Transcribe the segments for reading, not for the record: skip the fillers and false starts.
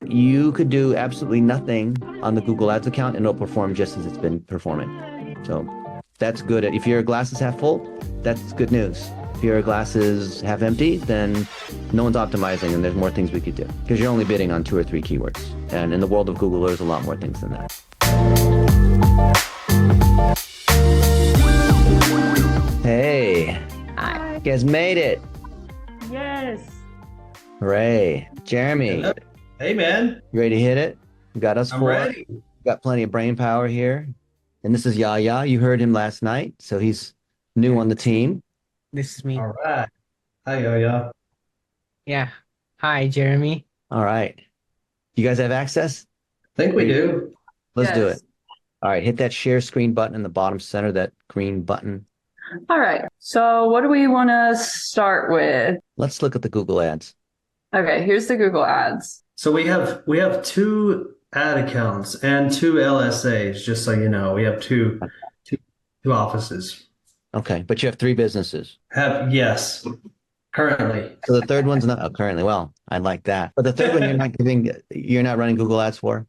You could do absolutely nothing on the Google Ads account and it'll perform just as it's been performing. So that's good. If your glass is half full, that's good news. If your glass is half empty, then no one's optimizing and there's more things we could do because you're only bidding on 2 or 3 keywords. And in the world of Google, there's a lot more things than that. Hey, Hi. you guys made it. Yes. Hooray. Jeremy, Hello. Hey, man. you ready to hit it? You got us I'm 4. ready. Got plenty of brain power here. And this is Yaya. You heard him last night, so he's new on the team. This is me. All right. Hi, Yo-Yo. Yeah. Hi, Jeremy. All right. You guys have access? Think we do. Let's do it. Yes. All right, hit that share screen button in the bottom center, that green button. All right. So what do we want to start with? Let's look at the Google ads. Okay, here's the Google ads. So we have 2 ad accounts and 2 LSAs, just so you know. We have two offices. Okay, but you have 3 businesses. Yes, currently. So the third one's not currently. Well, I like that. But the third one you're not running Google ads for?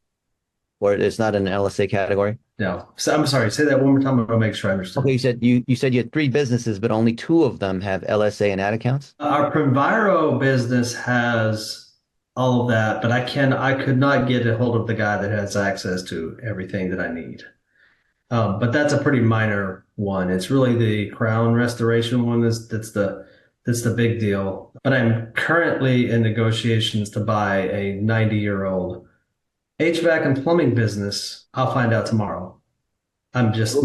Or it's not an LSA category? No. So I'm sorry. Say that one more time. I'll make sure I understand. Okay, you said you had 3 businesses, but only 2 of them have LSA and ad accounts? Our Priviro business has all of that, but I could not get a hold of the guy that has access to everything that I need. But that's a pretty minor one. It's really the crown restoration one that's the big deal. But I'm currently in negotiations to buy a 90-year-old HVAC and plumbing business. I'll find out tomorrow. My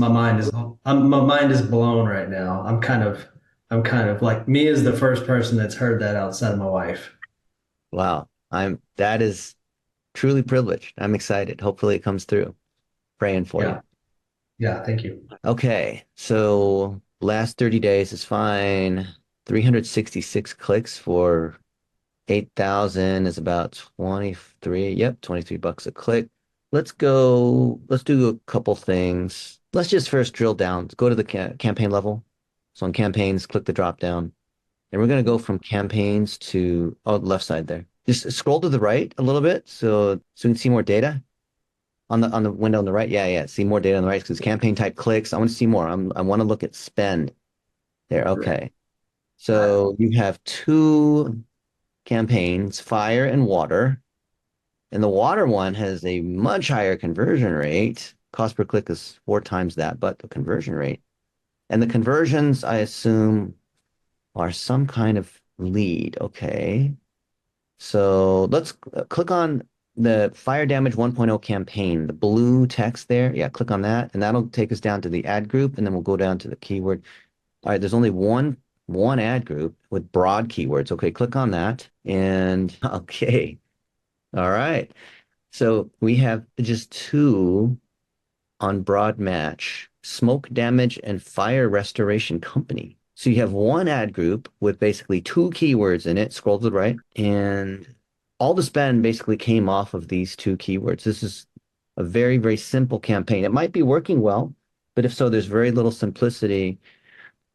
mind is blown right now. I'm kind of like, me as the first person that's heard that outside of my wife. Wow. That is truly privileged. I'm excited. Hopefully it comes through. Praying for you. Yeah, thank you. Okay, so last 30 days is fine. 366 clicks for 8,000 is about 23. Yep, $23 a click. Let's do a couple things. Let's just first drill down. Go to the campaign level. So on campaigns, click the drop down. And we're going to go from campaigns to, the left side there. Just scroll to the right a little bit so we can see more data. On the window on the right, yeah. See more data on the right because campaign type clicks. I want to see more. I want to look at spend. There, okay. So you have 2 campaigns, fire and water, and the water one has a much higher conversion rate. Cost per click is 4 times that, but the conversion rate and the conversions, I assume, are some kind of lead. Okay, so let's click on the fire damage 1.0 campaign, the blue text there. Yeah, click on that, and that'll take us down to the ad group, and then we'll go down to the keyword. All right, there's only one ad group with broad keywords. Okay, click on that, and okay, all right. So we have just 2 on broad match: smoke damage and fire restoration company. So you have 1 ad group with basically 2 keywords in it. Scroll to the right, and all the spend basically came off of these 2 keywords. This is a very, very simple campaign. It might be working well, but if so, there's very little simplicity.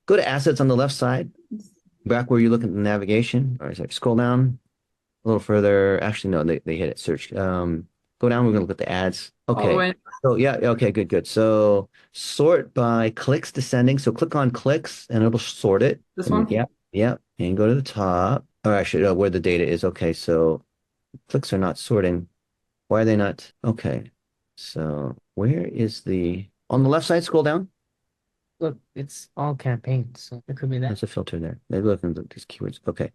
Go to assets on the left side, back where you look at the navigation. Or sorry, scroll down a little further. Actually, no, they hit it. Search. Go down. We're gonna look at the ads. Okay. So yeah, okay, good. So sort by clicks descending. So click on clicks and it'll sort it. This one? Yeah. And go to the top. Or actually, where the data is. Okay, so clicks are not sorting. Why are they not? Okay. So where is on the left side, scroll down. Look, it's all campaigns, so it could be that. There's a filter there. Maybe look at these keywords. Okay.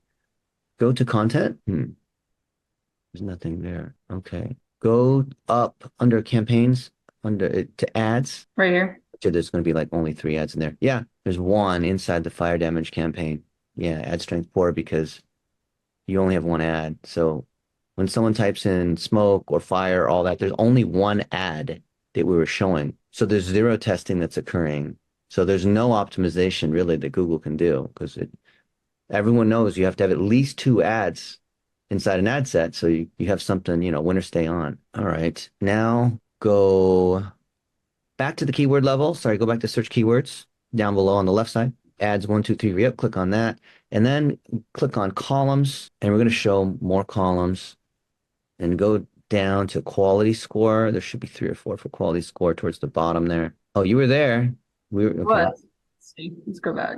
Go to content. There's nothing there. Okay. Go up under campaigns, under it to ads. Right here. So there's going to be like only 3 ads in there. Yeah, there's 1 inside the fire damage campaign. Yeah, ad strength poor because you only have 1 ad. So when someone types in smoke or fire, all that, there's only 1 ad that we were showing. So there's 0 testing that's occurring. So there's no optimization really that Google can do because everyone knows you have to have at least 2 ads inside an ad set. So you have something, win or stay on. All right. Now go back to the keyword level. Sorry, go back to search keywords down below on the left side. Ads 1, 2, 3, yep, click on that. And then click on columns. And we're going to show more columns and go down to quality score. There should be 3 or 4 for quality score towards the bottom there. Oh, you were there. We were okay. What? Let's see. Let's go back.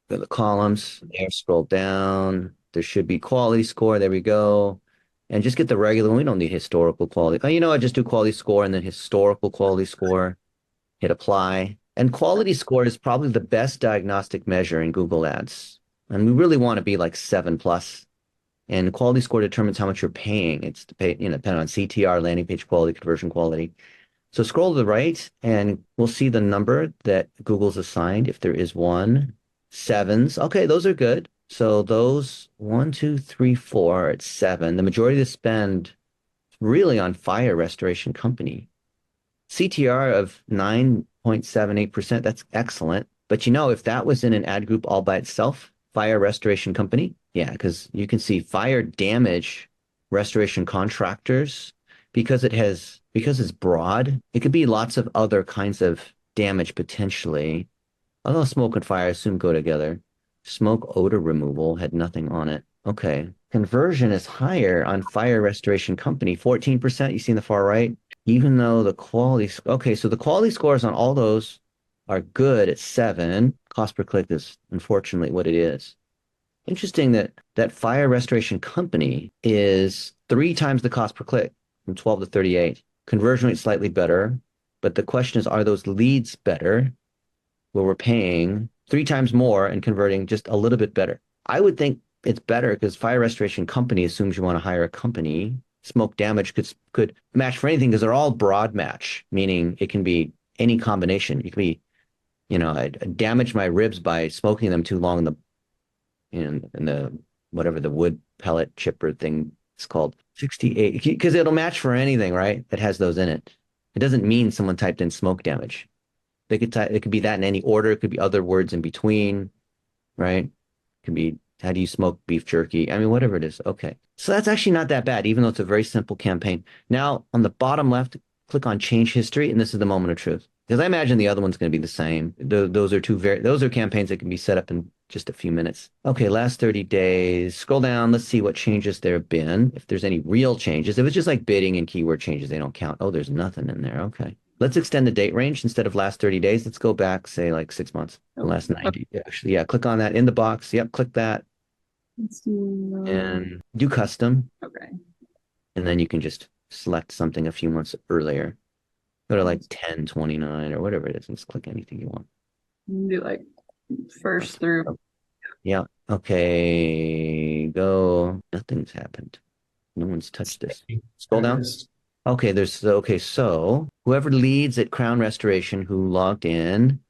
Go to the columns there, scroll down. There should be quality score. There we go. And just get the regular one. We don't need historical quality. Oh, you know what? Just do quality score and then historical quality score. Hit apply. And quality score is probably the best diagnostic measure in Google Ads. And we really want to be like 7 plus. And quality score determines how much you're paying. It's depending on CTR, landing page quality, conversion quality. So scroll to the right and we'll see the number that Google's assigned. If there is one, 7s. Okay, those are good. So those 1, 2, 3, 4 at 7. The majority of the spend really on fire restoration company. CTR of 9.78%. That's excellent. But if that was in an ad group all by itself, fire restoration company, yeah, because you can see fire damage restoration contractors because it's broad. It could be lots of other kinds of damage potentially. Although smoke and fire, I assume, go together. Smoke odor removal had nothing on it. Okay. Conversion is higher on fire restoration company, 14%. You see in the far right, even though the quality. Okay, so the quality scores on all those are good at 7. Cost per click is unfortunately what it is. Interesting that fire restoration company is 3 times the cost per click, from 12 to 38. Conversion rate slightly better, but the question is, are those leads better? Where we're paying 3 times more and converting just a little bit better. I would think it's better because fire restoration company assumes you want to hire a company. Smoke damage could match for anything because they're all broad match, meaning it can be any combination. It can be, I damaged my ribs by smoking them too long in the whatever the wood pellet chipper thing is called, 68, because it'll match for anything, right? That has those in it. It doesn't mean someone typed in smoke damage. It could be that in any order. It could be other words in between, right? It could be, how do you smoke beef jerky? I mean, whatever it is. Okay. So that's actually not that bad, even though it's a very simple campaign. Now, on the bottom left, click on change history, and this is the moment of truth. Because I imagine the other one's going to be the same. Those are campaigns that can be set up in just a few minutes. Okay, last 30 days. Scroll down. Let's see what changes there have been. If there's any real changes. If it's just like bidding and keyword changes, they don't count. Oh, there's nothing in there. Okay. Let's extend the date range instead of last 30 days. Let's go back, say like 6 months. Last 90. Actually, yeah, click on that in the box. Yep, click that. Let's do, And do custom. okay. And then you can just select something a few months earlier. Go to like 10/29 or whatever it is and just click anything you want. Do like first through. Yeah. Okay. Go. Nothing's happened. No one's touched this. Scroll down. Okay, so whoever leads at Crown Restoration who logged in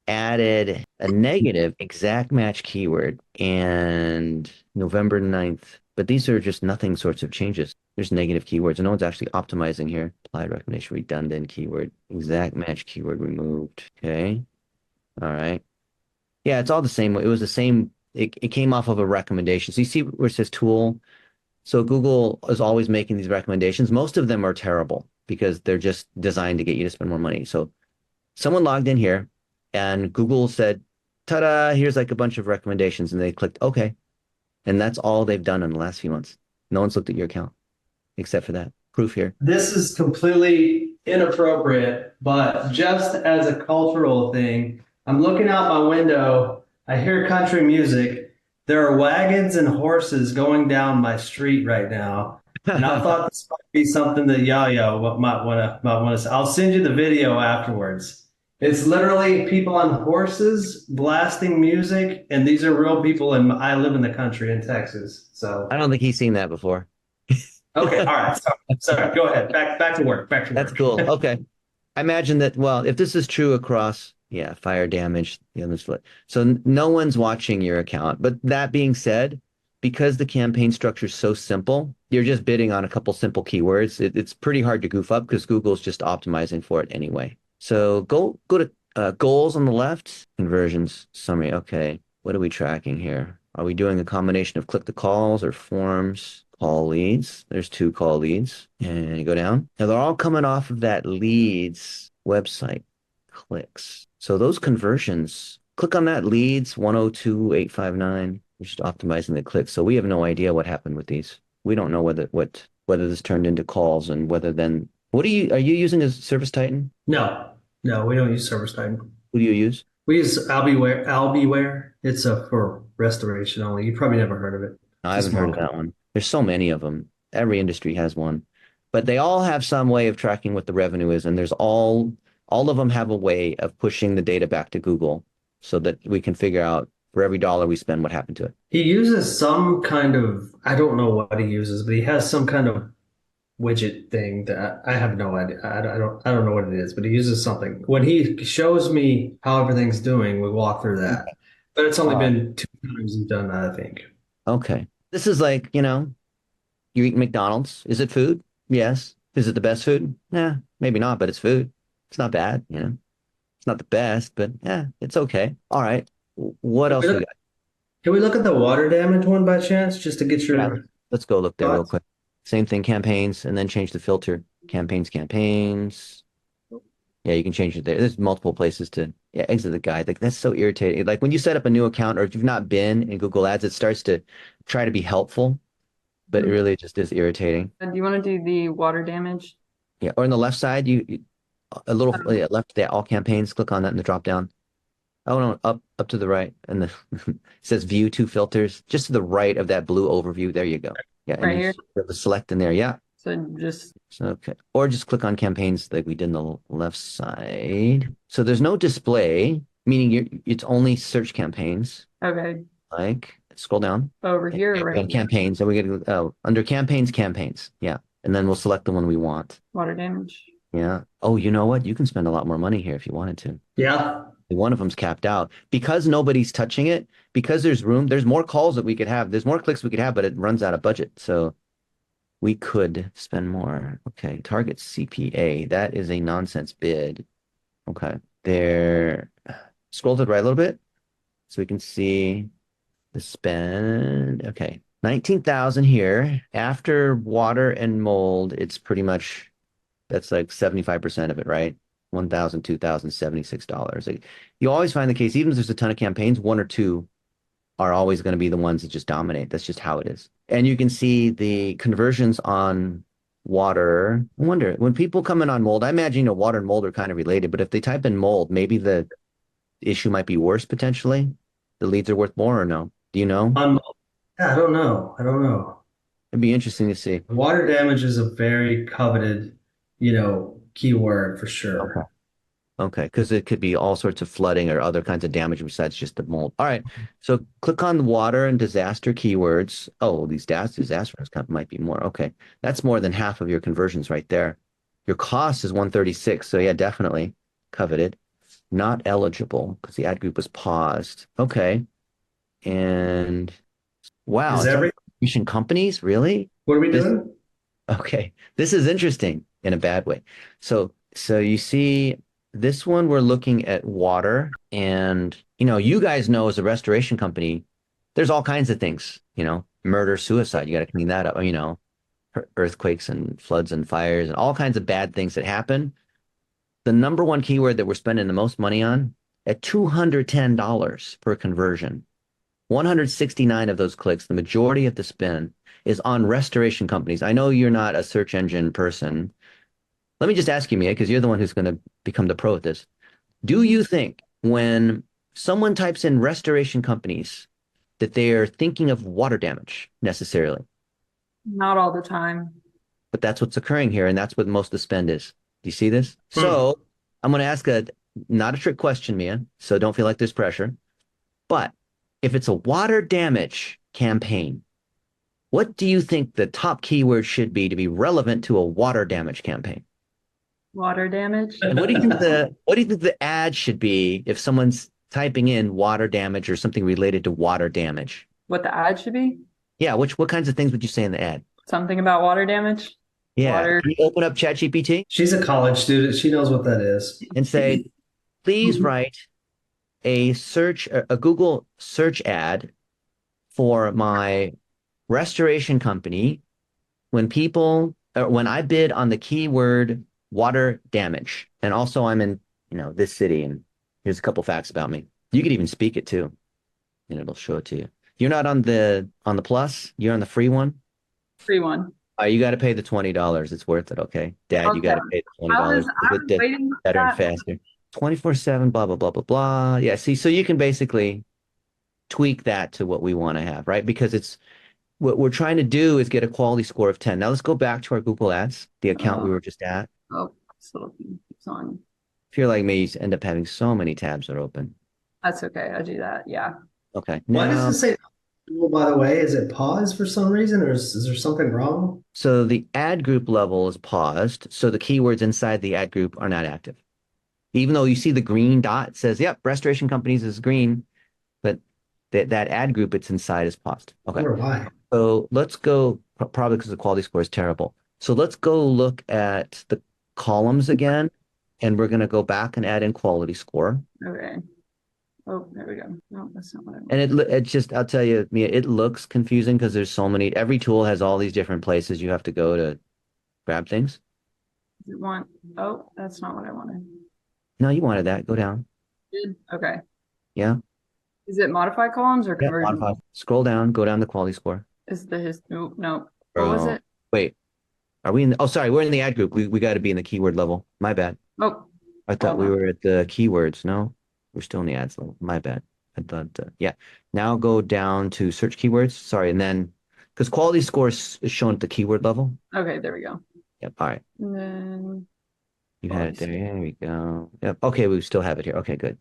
added a negative exact match keyword and November 9th. But these are just nothing sorts of changes. There's negative keywords, and no one's actually optimizing here. Applied recommendation, redundant keyword, exact match keyword removed. Okay. All right. Yeah, it's all the same. It was the same. It came off of a recommendation. So you see where it says tool. So Google is always making these recommendations. Most of them are terrible because they're just designed to get you to spend more money. So someone logged in here and Google said, ta-da, here's like a bunch of recommendations. And they clicked OK. And that's all they've done in the last few months. No one's looked at your account except for that. Proof here. This is completely inappropriate, but just as a cultural thing, I'm looking out my window. I hear country music. There are wagons and horses going down my street right now. And I thought this might be something that Yaya might want to. I'll send you the video afterwards. It's literally people on horses blasting music, and these are real people. And I live in the country in Texas, so I don't think he's seen that before. Okay, all right. Sorry. Go ahead. Back to work. Back to work. That's cool. Okay. I imagine that, well, if this is true across, yeah, fire damage, the other split. So no one's watching your account. But that being said, because the campaign structure is so simple, you're just bidding on a couple simple keywords. It's pretty hard to goof up because Google's just optimizing for it anyway. So go to goals on the left, conversions summary. Okay. What are we tracking here? Are we doing a combination of click to calls or forms? Call leads. There's 2 call leads. And you go down. Now they're all coming off of that leads website clicks. So those conversions, click on that leads 102,859. We're just optimizing the clicks. So we have no idea what happened with these. We don't know what whether this turned into calls and whether then, are you using a Service Titan? No, no, we don't use Service Titan. Who do you use? We use Albeware. It's for restoration only. You probably never heard of it. No, I It's a haven't heard small of company. that one. There's so many of them. Every industry has one, but they all have some way of tracking what the revenue is, and all of them have a way of pushing the data back to Google so that we can figure out for every dollar we spend what happened to it. He uses some kind of, I don't know what he uses, but he has some kind of widget thing that I have no idea. I don't know what it is, but he uses something. When he shows me how everything's doing, we walk through that. But it's only been 2 times he's done that, I think. Okay. This is like, you eat McDonald's. Is it food? Yes. Is it the best food? Yeah, maybe not, but it's food. It's not bad, It's not the best, but yeah, it's okay. All right. What Can we else we look, got? can we look at the water damage one by chance, just to get Yeah, your let's go look there real thoughts? quick. Same thing, campaigns, and then change the filter. Campaigns. Yeah, you can change it there. There's multiple places to, yeah, exit the guide. Like that's so irritating. Like when you set up a new account or if you've not been in Google Ads, it starts to try to be helpful, but it really just is irritating. Do you want to do the water damage? Yeah, or on the left side, a little yeah, left there, all campaigns. Click on that in the drop down. Oh no, up to the right, and the it says view two filters just to the right of that blue overview. There you go. Yeah, and Right you here. have to select in there. Yeah. So just So, okay. Or just click on campaigns like we did on the left side. So there's no display, meaning it's only search campaigns. okay. Like scroll down Over here or right and here? campaigns. And we get under campaigns. Yeah. And then we'll select the one we want. Water damage. Yeah. Oh, you know what? You can spend a lot more money here if you wanted to. Yeah. One of them's capped out because nobody's touching it, because there's room, there's more calls that we could have, there's more clicks we could have, but it runs out of budget. So we could spend more. Okay, target CPA. That is a nonsense bid. Okay, there. Scroll to the right a little bit so we can see the spend. Okay, 19,000 here. After water and mold, it's pretty much, that's like 75% of it, right? 1,000, 2,000, $76. Like, you always find the case, even if there's a ton of campaigns, one or two are always going to be the ones that just dominate. That's just how it is. And you can see the conversions on water. I wonder, when people come in on mold, I imagine water and mold are kind of related, but if they type in mold, maybe the issue might be worse potentially. The leads are worth more or no? Do you know? Yeah, I don't know. I don't know. It'd be interesting to see. Water damage is a very coveted, keyword for sure. Okay. Okay, because it could be all sorts of flooding or other kinds of damage besides just the mold. All right, so click on the water and disaster keywords. Oh, these disasters might be more. Okay, that's more than half of your conversions right there. Your cost is 136, so yeah, definitely coveted. Not eligible because the ad group was paused. Okay, and wow, Is it's every on companies, really? What are we This doing? Okay, this is interesting in a bad way. So you see. This one, we're looking at water, and you guys know as a restoration company, there's all kinds of things, murder, suicide, you got to clean that up, earthquakes and floods and fires and all kinds of bad things that happen. The number one keyword that we're spending the most money on at $210 per conversion, 169 of those clicks, the majority of the spend is on restoration companies. I know you're not a search engine person. Let me just ask you, Mia, because you're the one who's going to become the pro at this. Do you think when someone types in restoration companies that they are thinking of water damage necessarily? Not all the time. But that's what's occurring here, and that's what most of the spend is. Do you see this? So I'm going to ask not a trick question, Mia, so don't feel like there's pressure. But if it's a water damage campaign, what do you think the top keyword should be to be relevant to a water damage campaign? Water damage. And what do you think the ad should be if someone's typing in water damage or something related to water damage? What the ad should be? Yeah, what kinds of things would you say in the ad? Something about water damage. Yeah. Water. Can you open up ChatGPT She's a college student. She knows what that is. and say, please write a Google search ad for my restoration company when I bid on the keyword water damage. And also I'm in, this city, and here's a couple facts about me. You could even speak it too, and it'll show it to you. You're not on the plus, you're on the free one. Free one. You got to pay the $20. It's worth it. Okay. Dad, you Okay. got to pay the I was $20. I was It's waiting for better and that. faster. 24/7, blah, blah, blah, blah, blah. Yeah. See, so you can basically tweak that to what we want to have, right? Because it's what we're trying to do is get a quality score of 10. Now let's go back to our Google Ads, the account we Uh, were just at. oh, this little thing keeps on. If you're like me, you end up having so many tabs that are open. That's okay. I do that. Yeah. Okay. Why does Now, it say, well, by the way, is it paused for some reason or is there something wrong? so the ad group level is paused. So the keywords inside the ad group are not active. Even though you see the green dot says, yep, restoration companies is green, but that ad group it's inside is paused. I Okay. wonder why. So let's go, probably because the quality score is terrible. So let's go look at the columns again, and we're going to go back and add in quality score. Okay. Oh, there we go. No, that's not what I want. And it just, I'll tell you, Mia, it looks confusing because there's so many, every tool has all these different places you have to go to grab things. Does it want? Oh, that's not what I wanted. No, you wanted that. Go down. Good. Okay. Yeah. Is it modify columns or Yeah. conversion? Modify. Scroll down, go down to quality score. Is the his? No, no. What was it? Wait, are we in oh, sorry, we're in the ad group. We got to be in the keyword level. My bad. Oh, I thought hold we on. were at the keywords. No, we're still in the ads level. My bad. I thought, yeah. Now go down to search keywords. Sorry. And then, because quality score is shown at the keyword level. Okay, there we go. Yep. All right. And then You had it there. quality There we go. Yep. Okay. We still have it here. Okay, good.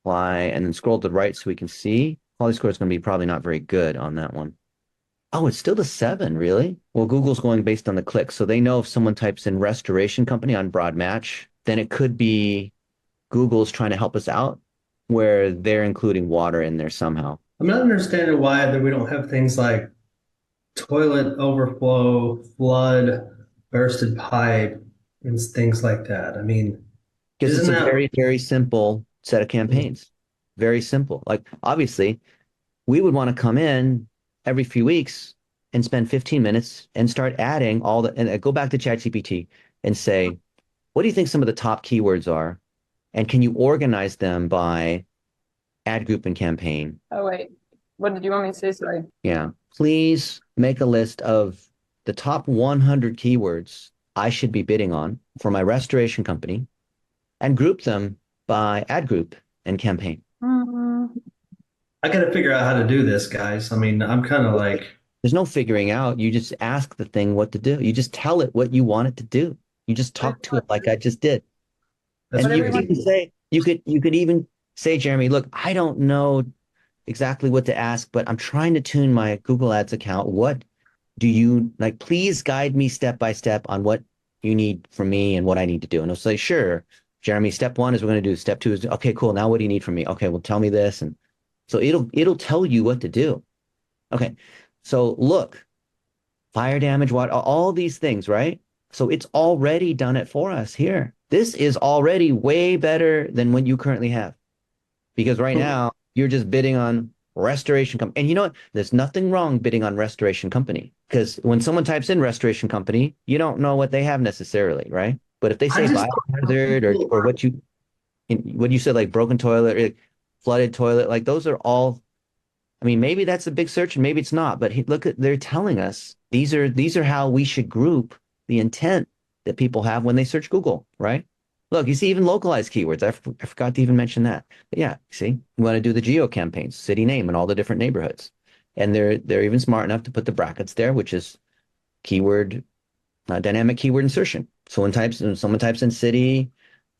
Apply and then scroll to the right so we can see. Quality score is going to be probably not very good on that one. Oh, it's still the 7, really? Well, Google's going based on the clicks. So they know if someone types in restoration company on broad match, then it could be Google's trying to help us out where they're including water in there somehow. I'm not understanding why that we don't have things like toilet overflow, flood, bursted pipe, and things like that. I mean, Because it's isn't a that very, very simple set of campaigns. Very simple. Like, obviously, we would want to come in every few weeks and spend 15 minutes and start adding all the, and go back to ChatGPT and say, what do you think some of the top keywords are? And can you organize them by ad group and campaign? Oh wait, what did you want me to say? Sorry. Yeah. Please make a list of the top 100 keywords I should be bidding on for my restoration company and group them by ad group and campaign. I got to figure out how to do this, guys. I mean, I'm kind of like, There's no figuring out. You just ask the thing what to do. You just tell it what you want it to do. You just talk to it like I just did. that's And you crazy. could even say, you could even say, Jeremy, look, I don't know exactly what to ask, but I'm trying to tune my Google Ads account. What do you like? Please guide me step by step on what you need from me and what I need to do. And it'll say, sure, Jeremy, step 1 is we're going to do. Step 2 is okay, cool. Now what do you need from me? Okay, well, tell me this. And so it'll tell you what to do. Okay. So look, fire damage, water, all these things, right? So it's already done it for us here. This is already way better than what you currently have. Because right now you're just bidding on restoration company. And you know what? There's nothing wrong bidding on restoration company. Because when someone types in restoration company, you don't know what they have necessarily, right? But if they I say just biohazard or what you said, like broken toilet or flooded toilet, like those are all, I mean, maybe that's a big search and maybe it's not, but look at, they're telling us these are how we should group the intent that people have when they search Google, right? Look, you see even localized keywords. I forgot to even mention that. But yeah, see, we want to do the geo campaigns, city name and all the different neighborhoods. And they're even smart enough to put the brackets there, which is keyword dynamic keyword insertion. So when someone types in city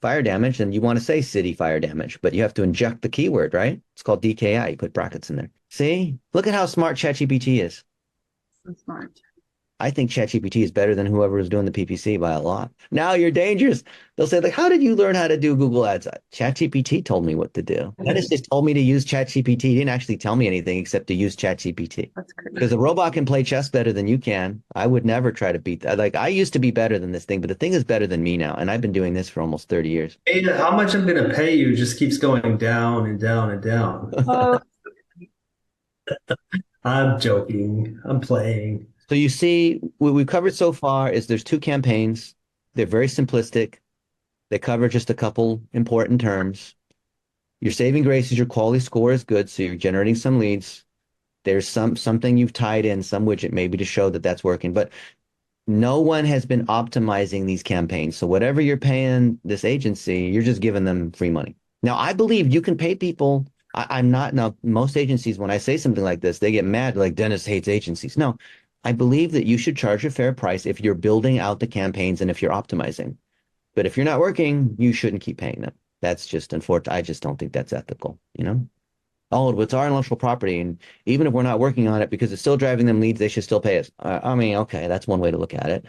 fire damage, and you want to say city fire damage, but you have to inject the keyword, right? It's called DKI. You put brackets in there. See, look at how smart ChatGPT is. So smart. I think ChatGPT is better than whoever was doing the PPC by a lot. Now you're dangerous. They'll say, like, how did you learn how to do Google Ads? ChatGPT told me what to do. Dennis just told me to use ChatGPT. He didn't actually tell me anything except to use ChatGPT. That's crazy. Because a robot can play chess better than you can. I would never try to beat that. Like, I used to be better than this thing, but the thing is better than me now. And I've been doing this for almost 30 years. Ada, how much I'm going to pay you just keeps going down and down and down. Oh, I'm joking. I'm playing. So you see, what we've covered so far is there's 2 campaigns. They're very simplistic. They cover just a couple important terms. Your saving grace is your quality score is good, so you're generating some leads. There's something you've tied in, some widget maybe to show that that's working. But no one has been optimizing these campaigns. So whatever you're paying this agency, you're just giving them free money. Now, I believe you can pay people. I'm not now, most agencies, when I say something like this, they get mad, like Dennis hates agencies. No, I believe that you should charge a fair price if you're building out the campaigns and if you're optimizing. But if you're not working, you shouldn't keep paying them. That's just unfortunate. I just don't think that's ethical, you know? Oh, it's our intellectual property. And even if we're not working on it because it's still driving them leads, they should still pay us. I mean, okay, that's one way to look at it.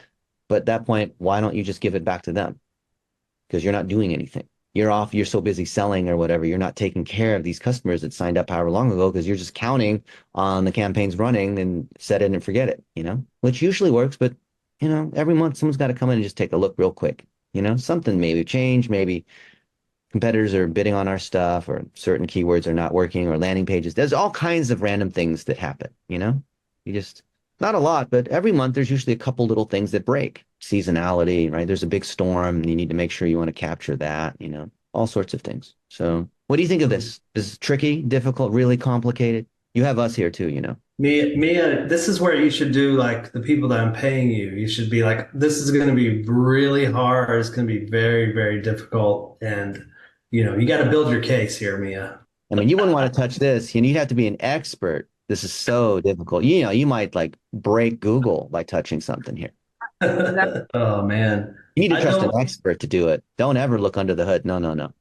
But at that point, why don't you just give it back to them? Because you're not doing anything. You're off, you're so busy selling or whatever. You're not taking care of these customers that signed up however long ago because you're just counting on the campaigns running and set it and forget it, you know, which usually works. But, you know, every month someone's got to come in and just take a look real quick. You know, something maybe change, maybe competitors are bidding on our stuff or certain keywords are not working or landing pages. There's all kinds of random things that happen, you know? You just, not a lot, but every month there's usually a couple little things that break. Seasonality, right? There's a big storm and you need to make sure you want to capture that, you know, all sorts of things. So what do you think of this? Is it tricky, difficult, really complicated? You have us here too, you know? Mia, this is where you should do like the people that I'm paying you. You should be like, this is going to be really hard. It's going to be very, very difficult. And, you got to build your case here, Mia. I mean, you wouldn't want to touch this. You'd have to be an expert. This is so difficult. You know, you might like break Google by touching something here. Oh, man. You need to I trust an don't, expert to do it. Don't ever look under the hood. No, no, no.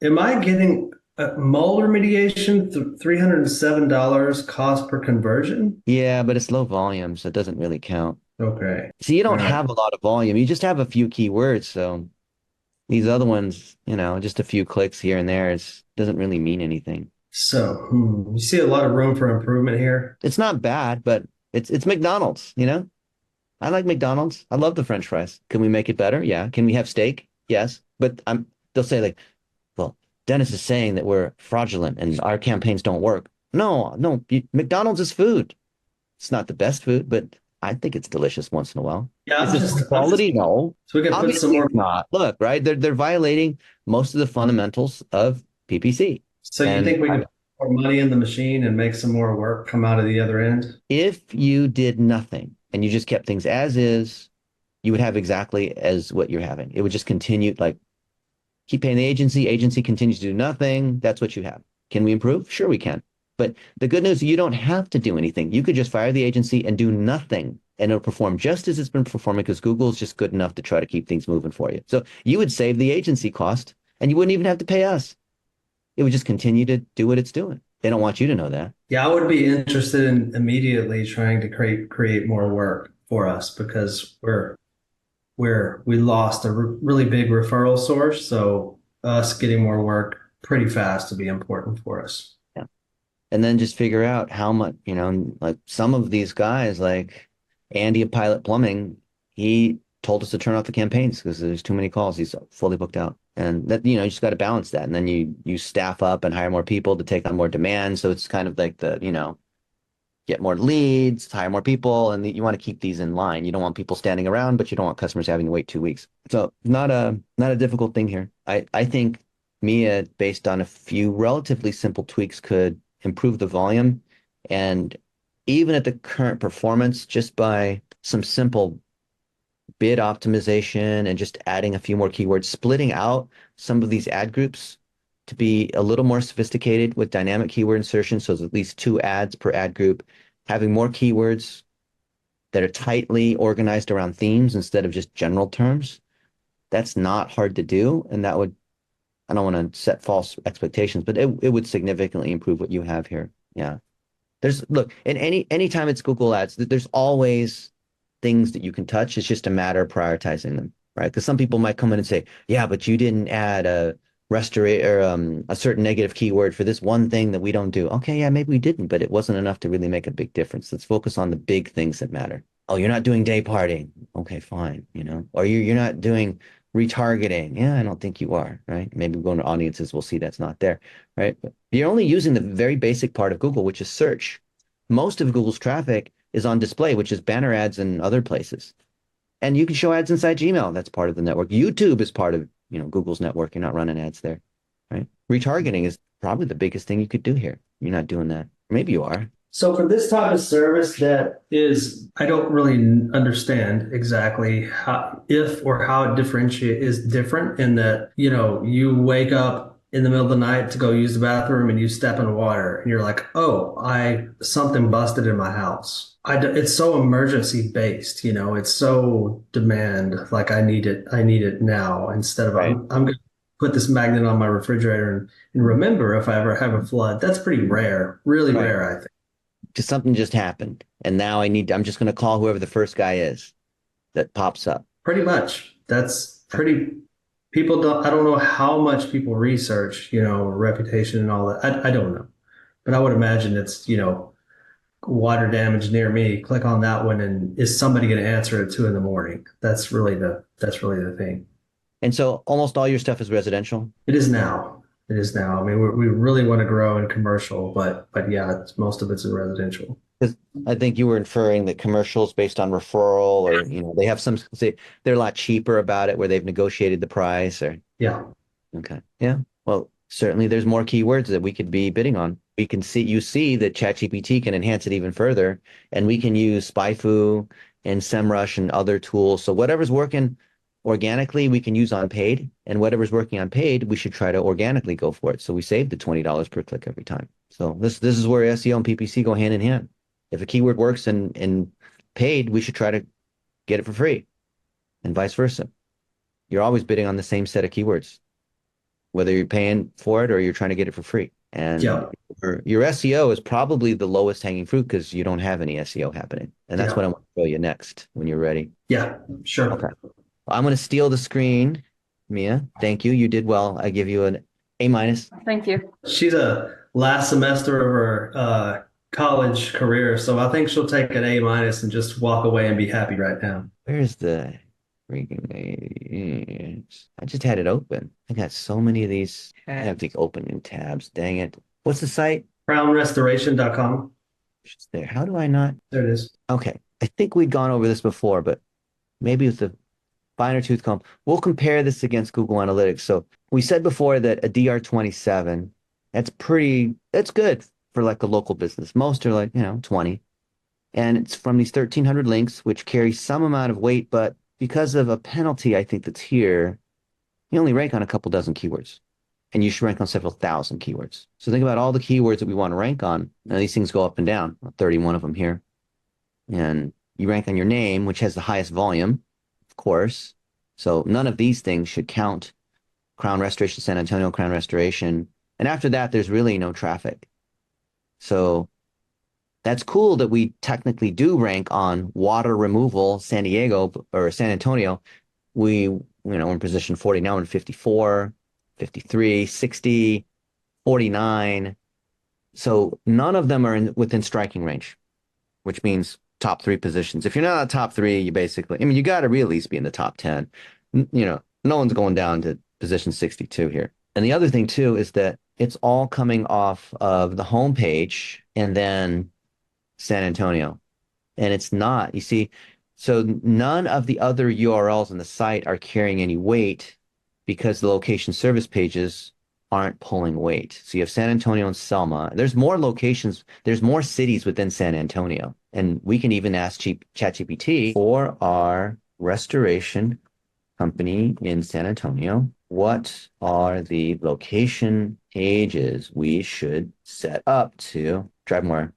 am I getting mole remediation, $307 cost per conversion? Yeah, but it's low volume, so it doesn't really count. Okay. See, you All don't right. have a lot of volume. You just have a few keywords. So these other ones, you know, just a few clicks here and there, it doesn't really mean anything. So, you see a lot of room for improvement here. It's not bad, but it's McDonald's, you know? I like McDonald's. I love the French fries. Can we make it better? Yeah. Can we have steak? Yes. But they'll say like, well, Dennis is saying that we're fraudulent and our campaigns don't work. No, no, McDonald's is food. It's not the best food, but I think it's delicious once in a while. Yeah, Is it high I'm just, quality? No. so we can put some Obviously more. it's not. Look, right? They're violating most of the fundamentals of PPC. So you And think we can put more money in the machine and make some more work come out of the other end? if you did nothing and you just kept things as is, you would have exactly as what you're having. It would just continue like keep paying the agency continues to do nothing. That's what you have. Can we improve? Sure, we can. But the good news, you don't have to do anything. You could just fire the agency and do nothing, and it'll perform just as it's been performing because Google is just good enough to try to keep things moving for you. So you would save the agency cost, and you wouldn't even have to pay us. It would just continue to do what it's doing. They don't want you to know that. Yeah, I would be interested in immediately trying to create more work for us because we lost a really big referral source. So us getting more work pretty fast would be important for us. Yeah. And then just figure out how much, you know, like some of these guys, like Andy of Pilot Plumbing, he told us to turn off the campaigns because there's too many calls. He's fully booked out. And that, you know, you just got to balance that. And then you staff up and hire more people to take on more demand. So it's kind of like the, you know, get more leads, hire more people, and you want to keep these in line. You don't want people standing around, but you don't want customers having to wait 2 weeks. So not a difficult thing here. I think Mia, based on a few relatively simple tweaks, could improve the volume. And even at the current performance, just by some simple bid optimization and just adding a few more keywords, splitting out some of these ad groups to be a little more sophisticated with dynamic keyword insertion. So there's at least 2 ads per ad group, having more keywords that are tightly organized around themes instead of just general terms. That's not hard to do. And that would, I don't want to set false expectations, but it would significantly improve what you have here. Yeah. Look, in anytime it's Google Ads, there's always things that you can touch. It's just a matter of prioritizing them, right? Because some people might come in and say, yeah, but you didn't add a certain negative keyword for this one thing that we don't do. Okay, yeah, maybe we didn't, but it wasn't enough to really make a big difference. Let's focus on the big things that matter. Oh, you're not doing day parting. Okay, fine, you know, or you're not doing retargeting. Yeah, I don't think you are, right? Maybe going to audiences, we'll see that's not there, right? But you're only using the very basic part of Google, which is search. Most of Google's traffic is on display, which is banner ads and other places. And you can show ads inside Gmail. That's part of the network. YouTube is part of, you know, Google's network. You're not running ads there, right? Retargeting is probably the biggest thing you could do here. You're not doing that. Maybe you are. So for this type of service that is, I don't really understand exactly how, if or how it differentiate is different in that, you wake up in the middle of the night to go use the bathroom and you step in water and you're like, oh, something busted in my house. It's so emergency based, it's so demand, like I need it now instead of Right. I'm going to put this magnet on my refrigerator and remember if I ever have a flood. That's pretty rare, really Right. rare, I think. Just something just happened. And now I'm just going to call whoever the first guy is that pops up. Pretty much. That's pretty, I don't know how much people research, reputation and all that. I don't know. But I would imagine it's, water damage near me. Click on that one and is somebody going to answer at 2 a.m? That's really the thing. And so almost all your stuff is residential. It is now. It is now. I mean, we really want to grow in commercial, but yeah, most of it's in residential. Because I think you were inferring that commercials based on referral or, they have say they're a lot cheaper about it where they've negotiated the price or, Yeah. okay. Yeah. Well, certainly there's more keywords that we could be bidding on. You see that ChatGPT can enhance it even further, and we can use SpyFu and SEMrush and other tools. So whatever's working organically, we can use on paid, and whatever's working on paid, we should try to organically go for it. So we save the $20 per click every time. So this is where SEO and PPC go hand in hand. If a keyword works in paid, we should try to get it for free, and vice versa. You're always bidding on the same set of keywords, whether you're paying for it or you're trying to get it for free. And Yeah. your SEO is probably the lowest hanging fruit because you don't have any SEO happening. And that's Yeah. what I want to show you next when you're ready. Yeah, sure. Okay. I'm going to steal the screen, Mia. Thank you. You did well. I give you an A minus. Thank you. She's a last semester of her college career, so I think she'll take an A- and just walk away and be happy right now. Where's the freaking I just had it open. I got so many of these. I have to open new tabs. Dang it. What's the site? Crownrestoration.com. It's there. How do I not? There it is. Okay. I think we'd gone over this before, but maybe with the finer tooth comb. We'll compare this against Google Analytics. So we said before that a DR27, that's good for like a local business. Most are like, 20. And it's from these 1,300 links, which carry some amount of weight, but because of a penalty, I think that's here, you only rank on a couple dozen keywords. And you should rank on several thousand keywords. So think about all the keywords that we want to rank on. Now these things go up and down, 31 of them here. And you rank on your name, which has the highest volume, of course. So none of these things should count. Crown Restoration, San Antonio, Crown Restoration. And after that, there's really no traffic. So that's cool that we technically do rank on water removal, San Diego or San Antonio. We're in position 40 now, in 54, 53, 60, 49. So none of them are within striking range, which means top 3 positions. If you're not in the top 3, you basically, you got to really at least be in the top 10. No one's going down to position 62 here. And the other thing too is that it's all coming off of the homepage and then San Antonio. And it's not, you see, so none of the other URLs on the site are carrying any weight because the location service pages aren't pulling weight. So you have San Antonio and Selma. There's more locations, there's more cities within San Antonio. And we can even ask ChatGPT for our restoration company in San Antonio, what are the location pages we should set up to drive more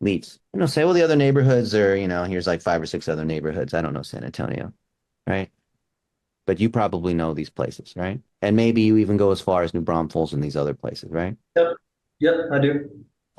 leads? Say, well, the other neighborhoods are, here's like 5 or 6 other neighborhoods. I don't know San Antonio, right? But you probably know these places, right? And maybe you even go as far as New Braunfels and these other places, right? Yep, I do.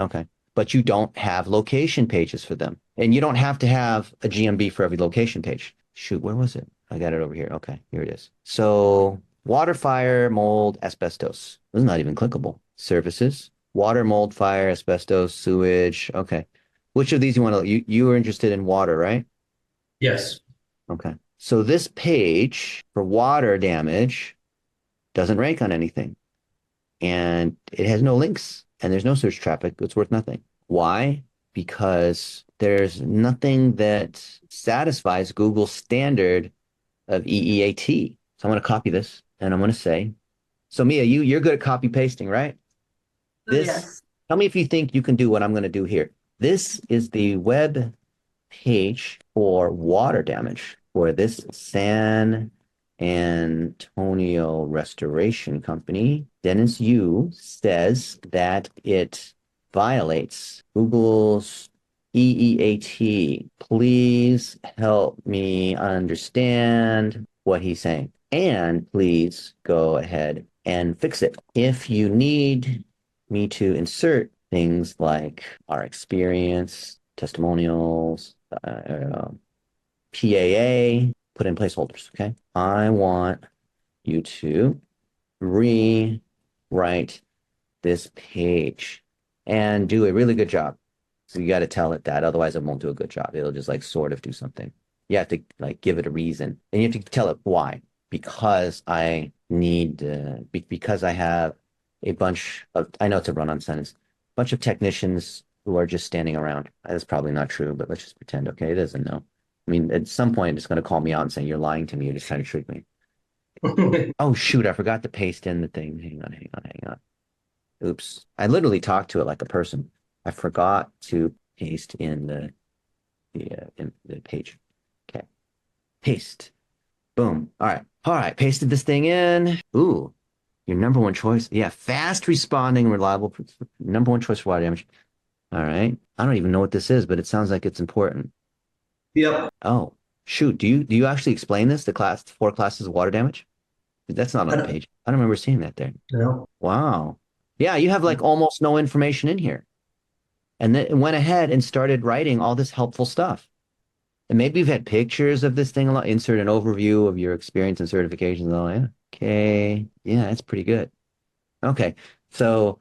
Okay. But you don't have location pages for them. And you don't have to have a GMB for every location page. Shoot, where was it? I got it over here. Okay, here it is. So water, fire, mold, asbestos. This is not even clickable. Services, water, mold, fire, asbestos, sewage. Okay. Which of these you want to, you were interested in water, right? Yes. Okay. So this page for water damage doesn't rank on anything. And it has no links and there's no search traffic. It's worth nothing. Why? Because there's nothing that satisfies Google's standard of EEAT. So I'm going to copy this and I'm going to say, so Mia, you're good at copy pasting, right? Yes. Tell me if you think you can do what I'm going to do here. This is the web page for water damage for this San Antonio restoration company. Dennis Yu says that it violates Google's EEAT. Please help me understand what he's saying. And please go ahead and fix it. If you need me to insert things like our experience, testimonials, PAA, put in placeholders. Okay. I want you to rewrite this page and do a really good job. So you got to tell it that. Otherwise, it won't do a good job. It'll just like sort of do something. You have to like give it a reason and you have to tell it why. Because I need, because I have a bunch of, I know it's a run-on sentence, bunch of technicians who are just standing around. That's probably not true, but let's just pretend, okay? It doesn't know. I mean, at some point, it's going to call me out and say, you're lying to me. You're just trying to trick me. Oh, shoot. I forgot to paste in the thing. Hang on. Oops. I literally talked to it like a person. I forgot to paste in in the page. Okay. Paste. Boom. All right. All right. Pasted this thing in. Ooh, your number one choice. Yeah. Fast responding, reliable. Number one choice for water damage. All right. I don't even know what this is, but it sounds like it's important. Yep. Oh, shoot. Do you actually explain this? The 4 classes of water damage? That's not on the page. I don't remember seeing that there. No. Wow. Yeah, you have like almost no information in here. And then it went ahead and started writing all this helpful stuff. And maybe you've had pictures of this thing a lot. Insert an overview of your experience and certifications. Oh, yeah. Okay. Yeah, that's pretty good. Okay. So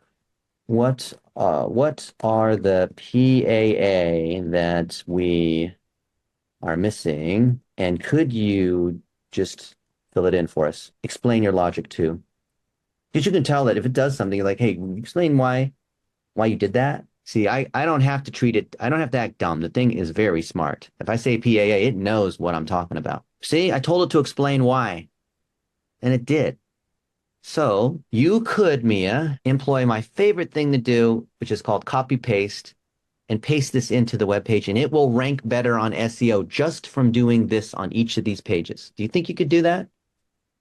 what are the PAA that we are missing? And could you just fill it in for us? Explain your logic too. Because you can tell that if it does something like, hey, explain why you did that. See, I don't have to treat it, I don't have to act dumb. The thing is very smart. If I say PAA, it knows what I'm talking about. See, I told it to explain why, and it did. So you could, Mia, employ my favorite thing to do, which is called copy paste, and paste this into the web page, and it will rank better on SEO just from doing this on each of these pages. Do you think you could do that?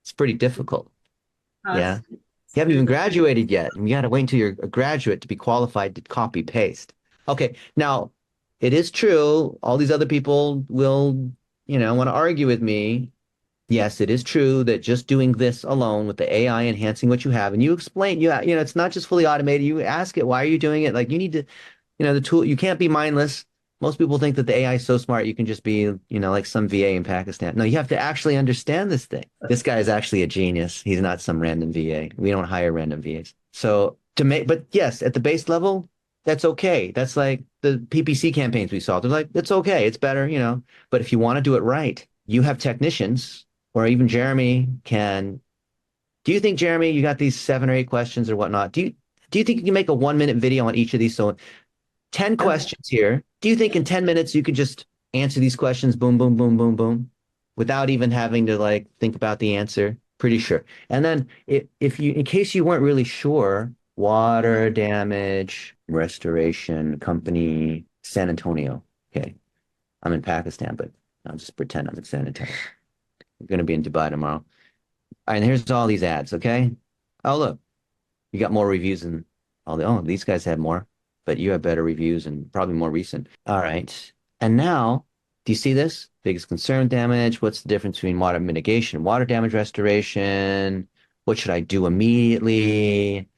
It's pretty difficult. Yeah. You haven't even graduated yet. And you got to wait until you're a graduate to be qualified to copy paste. Okay. Now, it is true. All these other people will, want to argue with me. Yes, it is true that just doing this alone with the AI enhancing what you have, and you explain, it's not just fully automated. You ask it, why are you doing it? Like you need to, the tool, you can't be mindless. Most people think that the AI is so smart, you can just be, like some VA in Pakistan. No, you have to actually understand this thing. This guy is actually a genius. He's not some random VA. We don't hire random VAs. So but yes, at the base level, that's okay. That's like the PPC campaigns we saw. They're like, it's okay. It's better, But if you want to do it right, you have technicians, or even Jeremy can. Do you think, Jeremy, you got these 7 or 8 questions or whatnot? Do you think you can make a 1-minute video on each of these? So 10 questions here. Do you think in 10 minutes you could just answer these questions, boom, boom, boom, boom, boom, without even having to like think about the answer? Pretty sure. And then if you, in case you weren't really sure, water damage restoration company, San Antonio. Okay. I'm in Pakistan, but I'll just pretend I'm in San Antonio. We're going to be in Dubai tomorrow. All right, and here's all these ads. Okay. Oh, look, you got more reviews than these guys have more, but you have better reviews and probably more recent. All right. And now, do you see this? Biggest concern damage. What's the difference between water mitigation, water damage restoration? What should I do immediately?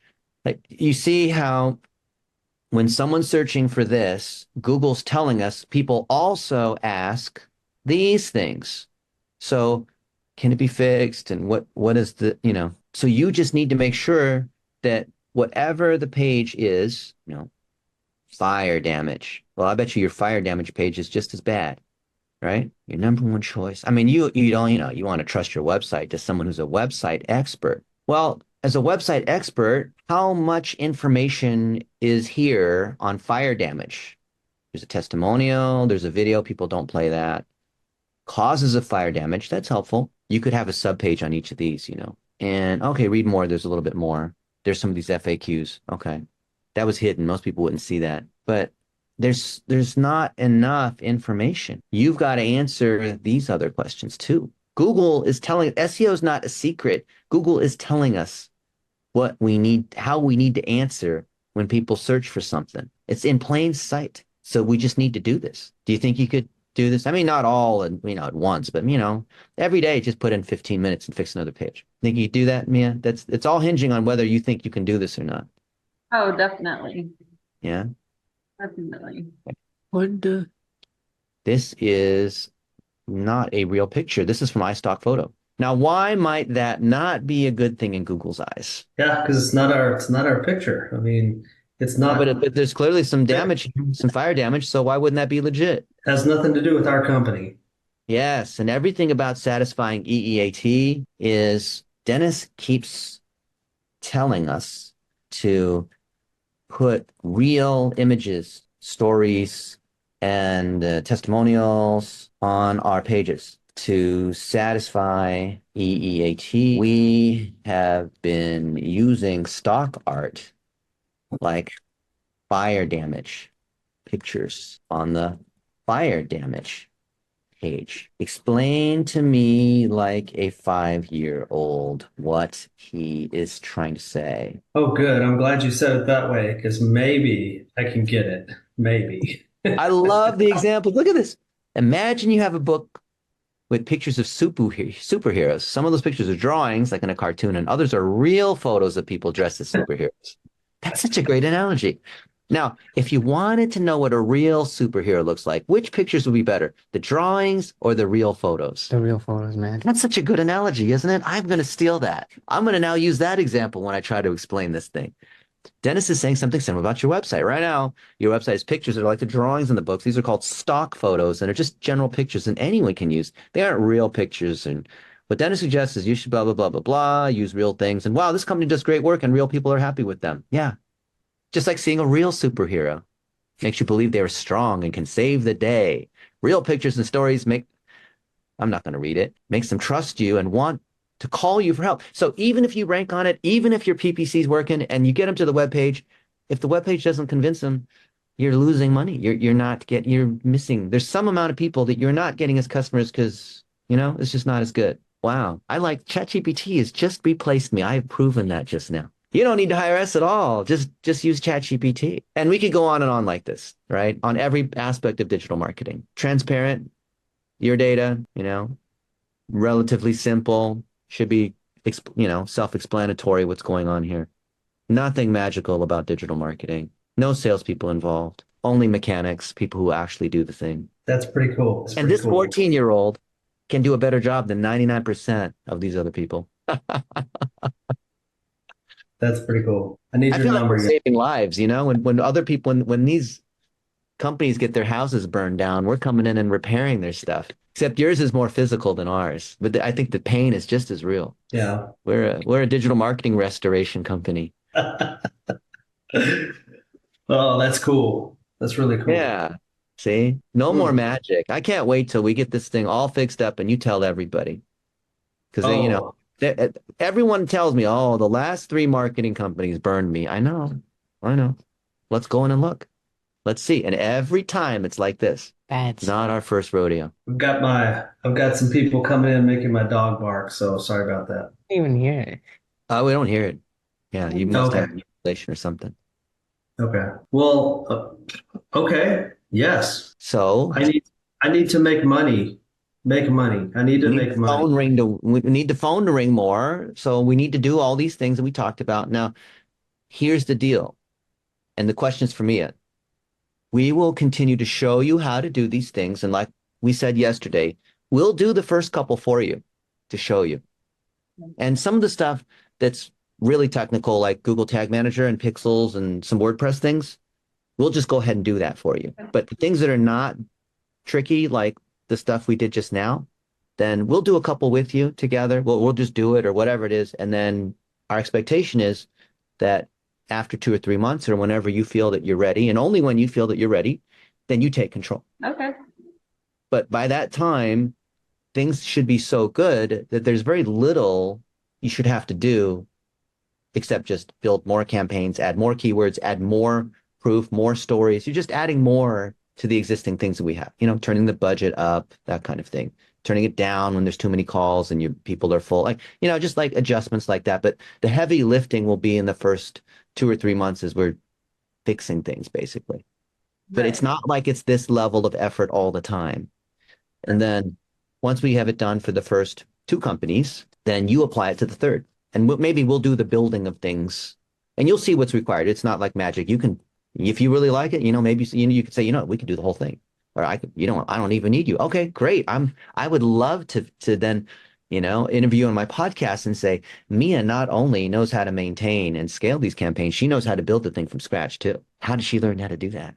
Like, you see how when someone's searching for this, Google's telling us people also ask these things. So can it be fixed? And what is so you just need to make sure that whatever the page is, fire damage. Well, I bet you your fire damage page is just as bad, right? Your number one choice. I mean, you don't, you want to trust your website to someone who's a website expert. Well, as a website expert, how much information is here on fire damage? There's a testimonial, there's a video, people don't play that. Causes of fire damage, that's helpful. You could have a subpage on each of these, And okay, read more, there's a little bit more. There's some of these FAQs. Okay. That was hidden. Most people wouldn't see that. But there's not enough information. You've got to answer these other questions too. Google is telling SEO is not a secret. Google is telling us what we need, how we need to answer when people search for something. It's in plain sight. So we just need to do this. Do you think you could do this? I mean, not all and at once, but every day just put in 15 minutes and fix another page. Think you could do that, Mia? It's all hinging on whether you think you can do this or not. Oh, definitely. Yeah. Definitely. What the? This is not a real picture. This is from iStock Photo. Now, why might that not be a good thing in Google's eyes? Yeah, because it's not our picture. I mean, it's not But there's clearly some damage, some fire damage. So why wouldn't that be legit? has nothing to do with our company. Yes, and everything about satisfying EEAT is Dennis keeps telling us to put real images, stories, and testimonials on our pages to satisfy EEAT. We have been using stock art like fire damage pictures on the fire damage page. Explain to me, like a 5-year-old, what he is trying to say. Oh, good. I'm glad you said it that way because maybe I can get it. Maybe. I love the example. Look at this. Imagine you have a book with pictures of superheroes. Some of those pictures are drawings, like in a cartoon, and others are real photos of people dressed as superheroes. That's such a great analogy. Now, if you wanted to know what a real superhero looks like, which pictures would be better, the drawings or the real photos? The real photos, man. That's such a good analogy, isn't it? I'm going to steal that. I'm going to now use that example when I try to explain this thing. Dennis is saying something similar about your website. Right now, your website is pictures that are like the drawings in the books. These are called stock photos and are just general pictures that anyone can use. They aren't real pictures. And what Dennis suggests is you should blah, blah, blah, blah, blah, use real things. And wow, this company does great work and real people are happy with them. Yeah. Just like seeing a real superhero makes you believe they're strong and can save the day. Real pictures and stories I'm not going to read it, makes them trust you and want to call you for help. So even if you rank on it, even if your PPC is working and you get them to the web page, if the web page doesn't convince them, you're losing money. You're missing. There's some amount of people that you're not getting as customers because, it's just not as good. Wow. I like ChatGPT has just replaced me. I've proven that just now. You don't need to hire us at all. Just use ChatGPT. And we could go on and on like this, right? On every aspect of digital marketing. Transparent, your data, relatively simple, should be, self-explanatory what's going on here. Nothing magical about digital marketing. No salespeople involved. Only mechanics, people who actually do the thing. That's pretty cool. And this 14-year-old can do a better job than 99% of these other people. That's pretty cool. I need I your feel like number. we're saving lives, when other people, when these companies get their houses burned down, we're coming in and repairing their stuff. Except yours is more physical than ours. But I think the pain is just as real. Yeah. We're a digital marketing restoration company. Oh, that's cool. That's really cool. Yeah. See? No more magic. I can't wait till we get this thing all fixed up and you tell everybody. Because everyone tells me, oh, the last 3 marketing companies burned me. I know. Let's go in and look. Let's see. And every time it's like this. Bad. Not our first rodeo. I've got some people coming in making my dog bark, so sorry about that. I didn't even hear it. We don't hear it. Yeah, you must have Okay. manipulation or something. Okay. Well, okay. Yes. So I need to make money. Make money. I need to make money. we need the phone to ring more. So we need to do all these things that we talked about. Now, here's the deal. And the question's for Mia. We will continue to show you how to do these things. And like we said yesterday, we'll do the first couple for you to show you. And some of the stuff that's really technical, like Google Tag Manager and Pixels and some WordPress things, we'll just go ahead and do that for you. But the things that are not tricky, like the stuff we did just now, then we'll do a couple with you together. We'll just do it or whatever it is. And then our expectation is that after 2 or 3 months or whenever you feel that you're ready, and only when you feel that you're ready, then you take control. Okay. But by that time, things should be so good that there's very little you should have to do except just build more campaigns, add more keywords, add more proof, more stories. You're just adding more to the existing things that we have, turning the budget up, that kind of thing, turning it down when there's too many calls and people are full, like, just like adjustments like that. But the heavy lifting will be in the first 2 or 3 months as we're fixing things basically. But it's Right. not like it's this level of effort all the time. And then once we have it done for the first two companies, then you apply it to the third. And maybe we'll do the building of things and you'll see what's required. It's not like magic. You can, if you really like it, maybe you could say, we could do the whole thing. Or I could, I don't even need you. Okay, great. I would love to then, interview on my podcast and say, Mia not only knows how to maintain and scale these campaigns, she knows how to build the thing from scratch too. How did she learn how to do that?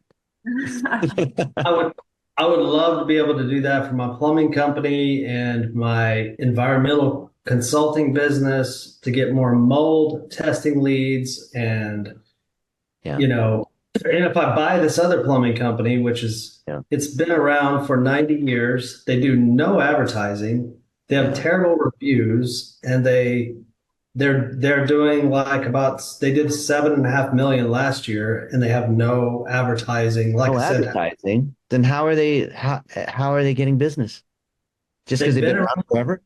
I would I would love to be able to do that for my plumbing company and my environmental consulting business to get more mold testing leads and Yeah. and if I buy this other plumbing company, which is Yeah. it's been around for 90 years, they do no advertising, they have terrible reviews, and they're doing like they did 7.5 million last year, and they have no advertising. Like No I said, advertising, then how are they getting business? Just because they've they've been been around around for forever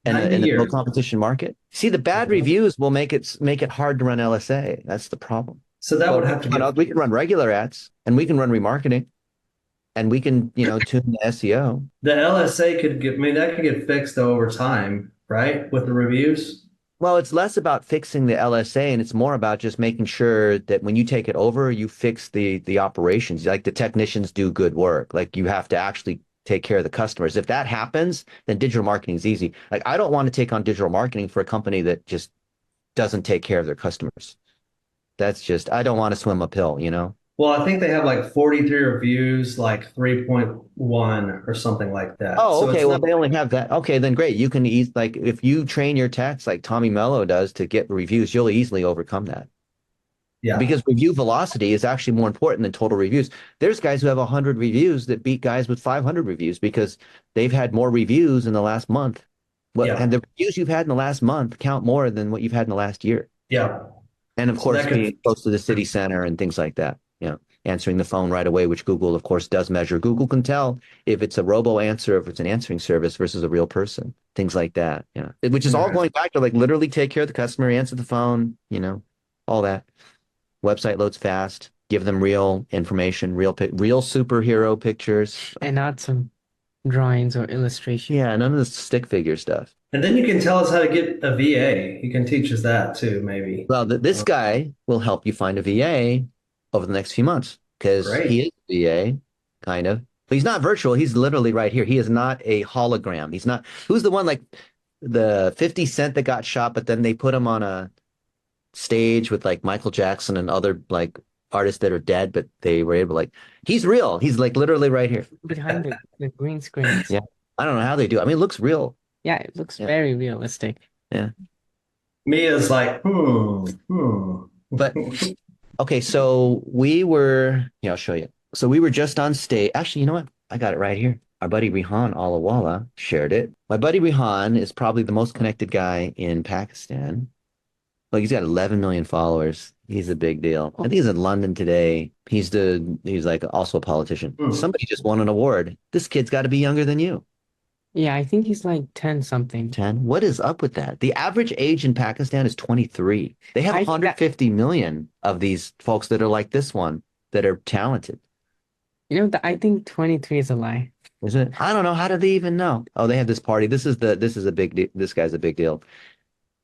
in a 90 low years. competition market? See, the bad reviews will make it hard to run LSA. That's the problem. So that Well, would have to get we can run regular ads and we can run remarketing and we can, tune the SEO. the LSA that could get fixed though over time, right? With the reviews. Well, it's less about fixing the LSA and it's more about just making sure that when you take it over, you fix the operations. Like the technicians do good work. Like you have to actually take care of the customers. If that happens, then digital marketing is easy. Like I don't want to take on digital marketing for a company that just doesn't take care of their customers. I don't want to swim uphill. Well, I think they have like 43 reviews, like 3.1 or something like that. Oh, So okay. it's Well, not, they only have that. Okay, then great. You can like if you train your techs like Tommy Mello does to get reviews, you'll easily overcome that. yeah, Because review velocity is actually more important than total reviews. There's guys who have 100 reviews that beat guys with 500 reviews because they've had more reviews in the last month. And yeah, the reviews you've had in the last month count more than what you've had in the last year. yeah. And of So course, that could, being close to the city center and things like that. Answering the phone right away, which Google, of course, does measure. Google can tell if it's a robo answer, if it's an answering service versus a real person, things like that. Which is all yeah. going back to like literally take care of the customer, answer the phone, all that. Website loads fast, give them real information, real superhero pictures. And not some drawings or illustration. Yeah, none of the stick figure stuff. And then you can tell us how to get a VA. You can teach us that too, maybe. Well, this guy will help you find a VA over the next few months because he Great. is a VA, kind of. But he's not virtual. He's literally right here. He is not a hologram. He's not. Who's the one like the 50 Cent that got shot, but then they put him on a stage with like Michael Jackson and other like artists that are dead, but they were able to like, he's real. He's like literally right here. Behind the green screens. Yeah. I don't know how they do. I mean, it looks real. Yeah, it looks Yeah. very realistic. Yeah. Mia's like, But okay, so I'll show you. So we were just on stage. Actually, you know what? I got it right here. Our buddy Rihan Alawala shared it. My buddy Rihan is probably the most connected guy in Pakistan. Like he's got 11 million followers. He's a big deal. I think he's in London today. He's like also a politician. Hmm. Somebody just won an award. This kid's got to be younger than you. Yeah, I think he's like 10 something. 10. What is up with that? The average age in Pakistan is 23. They have I think 150 million of these folks that are like this one that are talented. I think 23 is a lie. Is it? I don't know. How do they even know? Oh, they have this party. This is a big deal. This guy's a big deal.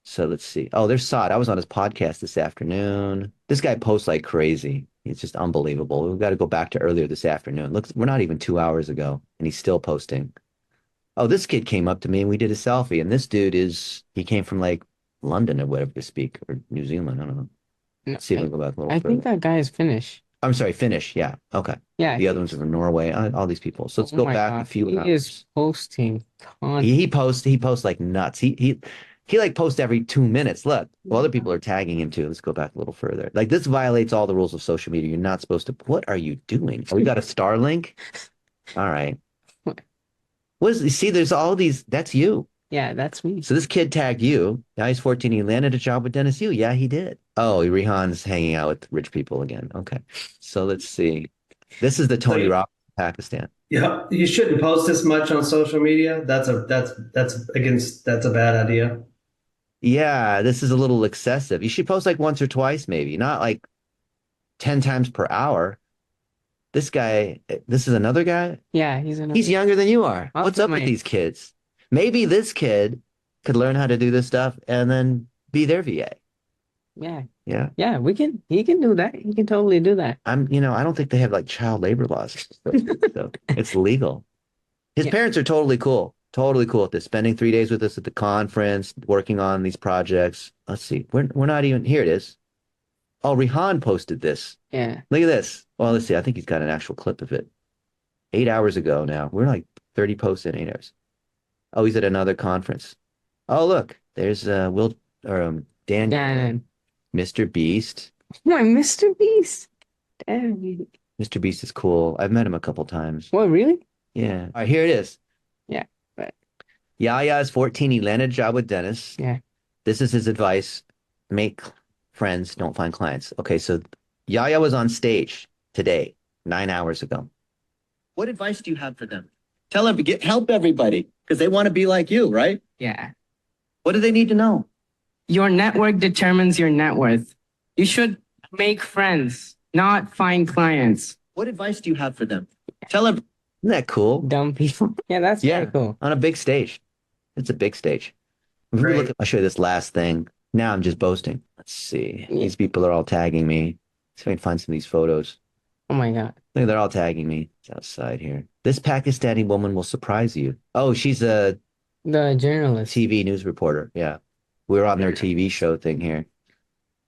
So let's see. Oh, there's Saad. I was on his podcast this afternoon. This guy posts like crazy. He's just unbelievable. We've got to go back to earlier this afternoon. Look, we're not even 2 hours ago, and he's still posting. Oh, this kid came up to me and we did a selfie. And this dude he came from like London or whatever to speak, or New Zealand. I don't know. No, Let's see if we can go back a little I further. think that guy is Finnish. I'm sorry, Finnish. Yeah. Okay. Yeah, The other ones are from Norway. All these people. So let's oh go my back a God, few he hours. is posting content. He posts like nuts. He like posts every 2 minutes. Look, well, other people are tagging him too. Let's go back a little further. Like this violates all the rules of social media. You're not supposed to. What are you doing? Oh, we got a Starlink. All right. What is? You see, there's all these. That's you. Yeah, that's me. So this kid tagged you. Now he's 14. He landed a job with Dennis Yu. Yeah, he did. Oh, Rihan's hanging out with rich people again. Okay. So let's see. This is the So Tony Robbins of Pakistan. yeah, you shouldn't post this much on social media. That's a bad idea. Yeah, this is a little excessive. You should post like once or twice, maybe, not like 10 times per hour. This guy, this is another guy. Yeah, he's another. He's younger than you are. I'll What's put up with my these kids? Maybe this kid could learn how to do this stuff and then be their VA. yeah. Yeah. Yeah, he can do that. He can totally do that. I don't think they have like child labor laws. So it's legal. His Yeah. parents are totally cool. Totally cool with this. Spending 3 days with us at the conference, working on these projects. Let's see. We're not even here. It is. Oh, Rihan posted this. Yeah. Look at this. Well, let's see. I think he's got an actual clip of it. 8 hours ago now. We're like 30 posts in 8 hours. Oh, he's at another conference. Oh, look. There's Will or Dan, Dan. Mr. Beast. My Mr. Beast. Damn. Mr. Beast is cool. I've met him a couple times. What, really? Yeah. All right, here it is. Yeah. But Yaya is 14. He landed a job with Dennis. yeah. This is his advice. Make friends, don't find clients. Okay, so Yaya was on stage today, 9 hours ago. What advice do you have for them? Tell them, help everybody because they want to be like you, right? Yeah. What do they need to know? Your network determines your net worth. You should make friends, not find clients. What advice do you have for them? Tell them, isn't that cool? Dumb people. Yeah, that's Yeah, very cool. on a big stage. It's a big stage. If we Great. look at, I'll show you this last thing. Now I'm just boasting. Let's see. Yeah. These people are all tagging me. See if I can find some of these photos. Oh my God. Look, they're all tagging me. It's outside here. This Pakistani woman will surprise you. Oh, she's a The journalist. TV news reporter. Yeah. We're on their TV show thing here.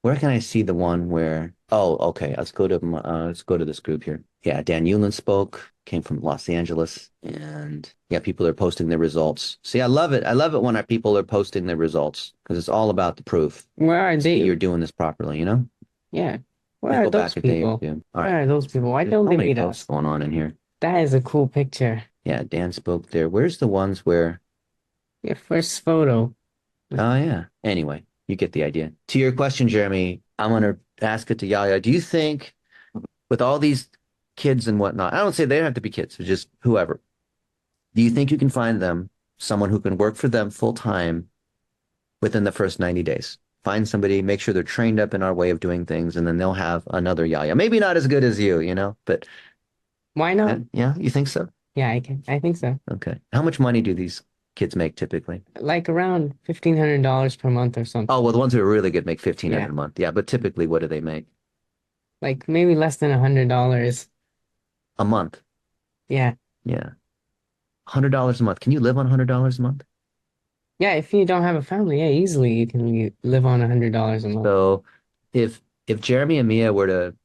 Where can I see the one where? Oh, okay. Let's go to this group here. Yeah, Dan Yulin spoke, came from Los Angeles, and yeah, people are posting their results. See, I love it. I love it when our people are posting their results because it's all about the proof Where are that they? you're doing this properly, you know? Yeah. Let's Where are go those back a day or people? two. All Where right. are those people? Why There's don't so they many meet posts us? going on in here. That is a cool picture. Yeah, Dan spoke there. Where's the ones where? Your first photo. Oh, yeah. Anyway, you get the idea. To your question, Jeremy, I'm going to ask it to Yaya. Do you think with all these kids and whatnot, I don't say they don't have to be kids, but just whoever, do you think you can find them someone who can work for them full time within the first 90 days? Find somebody, make sure they're trained up in our way of doing things, and then they'll have another Yaya. Maybe not as good as you, but Why not? yeah, you think so? Yeah, I can. I think so. Okay. How much money do these kids make typically? Like around $1,500 per month or something. Oh, well, the ones who are really good make 1,500 Yeah. a month. Yeah, but typically, what do they make? Like maybe less than $100. A month. Yeah. Yeah. $100 a month. Can you live on $100 a month? Yeah, if you don't have a family, yeah, easily you can live on $100 a month. So if Jeremy and Mia were to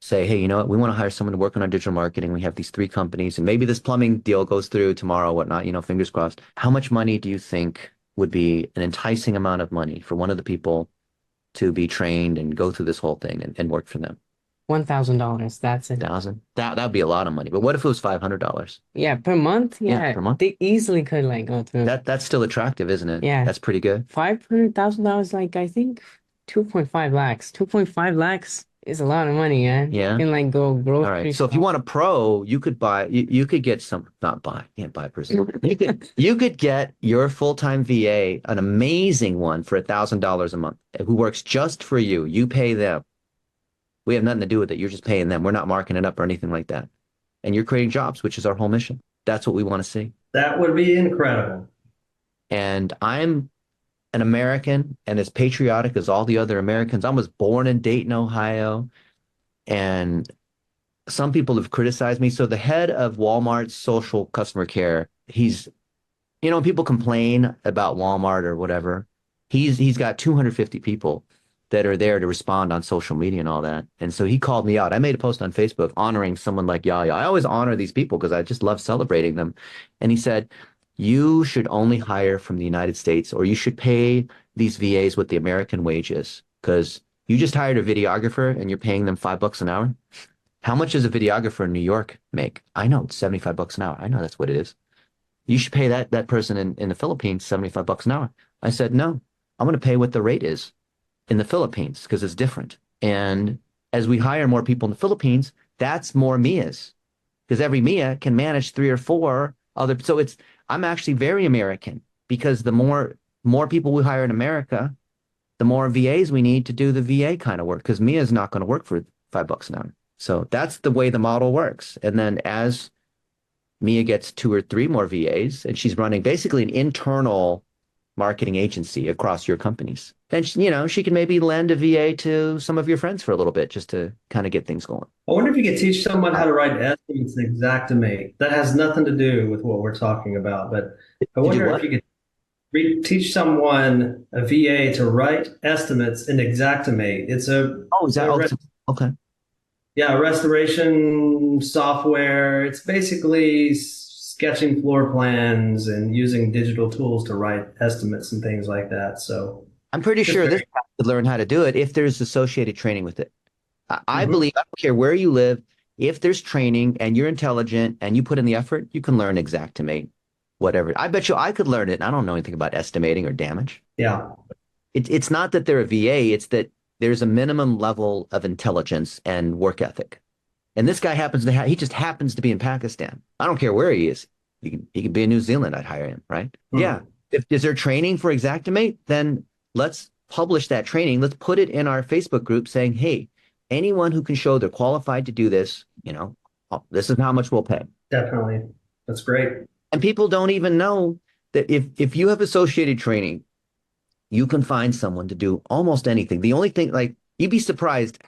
say, hey, you know what, we want to hire someone to work on our digital marketing. We have these 3 companies, and maybe this plumbing deal goes through tomorrow, whatnot, fingers crossed. How much money do you think would be an enticing amount of money for one of the people to be trained and go through this whole thing and work for them? $1,000. That's it. 1,000? That'd be a lot of money. But what if it was $500? Yeah, per month. Yeah, Yeah, per month. they easily could like go through. That's still attractive, isn't it? Yeah. That's pretty good. $500,000, like I think 2.5 lakhs. 2.5 lakhs is a lot of money, man. Yeah. You can like go All grocery right. So if you shop. want a pro, you could buy, you could get some, not buy, can't buy a person. You could get your full-time VA, an amazing one for $1,000 a month, who works just for you. You pay them. We have nothing to do with it. You're just paying them. We're not marking it up or anything like that. And you're creating jobs, which is our whole mission. That's what we want to see. That would be incredible. And I'm an American and as patriotic as all the other Americans. I was born in Dayton, Ohio, and some people have criticized me. So the head of Walmart's social customer care, when people complain about Walmart or whatever, he's got 250 people that are there to respond on social media and all that. And so he called me out. I made a post on Facebook honoring someone like Yaya. I always honor these people because I just love celebrating them. And he said, you should only hire from the United States, or you should pay these VAs what the American wage is, because you just hired a videographer and you're paying them $5 an hour. How much does a videographer in New York make? I know it's $75 an hour. I know that's what it is. You should pay that person in the Philippines $75 an hour. I said, no, I'm going to pay what the rate is in the Philippines because it's different. And as we hire more people in the Philippines, that's more Mia's because every Mia can manage three or four other. So I'm actually very American because the more people we hire in America, the more VAs we need to do the VA kind of work because Mia's not going to work for $5 an hour. So that's the way the model works. And then as Mia gets two or three more VAs, and she's running basically an internal marketing agency across your companies. And she can maybe lend a VA to some of your friends for a little bit just to kind of get things going. I wonder if you could teach someone how to write estimates and Xactimate. That has nothing to do with what we're talking about, but I wonder if you could teach someone, a VA, to write estimates in Xactimate. It's okay. Yeah, restoration software. It's basically sketching floor plans and using digital tools to write estimates and things like that. So I'm pretty sure this guy could learn how to do it if there's associated training with it. I believe, I don't care where you live, if there's training and you're intelligent and you put in the effort, you can learn Xactimate, whatever. I bet you I could learn it. I don't know anything about estimating or damage. Yeah. It's not that they're a VA, it's that there's a minimum level of intelligence and work ethic. And this guy he just happens to be in Pakistan. I don't care where he is. He can be in New Zealand. I'd hire him, right? Yeah. Is there training for Xactimate? Then let's publish that training. Let's put it in our Facebook group saying, hey, anyone who can show they're qualified to do this, this is how much we'll pay. Definitely. That's great. And people don't even know that if you have associated training, you can find someone to do almost anything. The only thing, like, you'd be surprised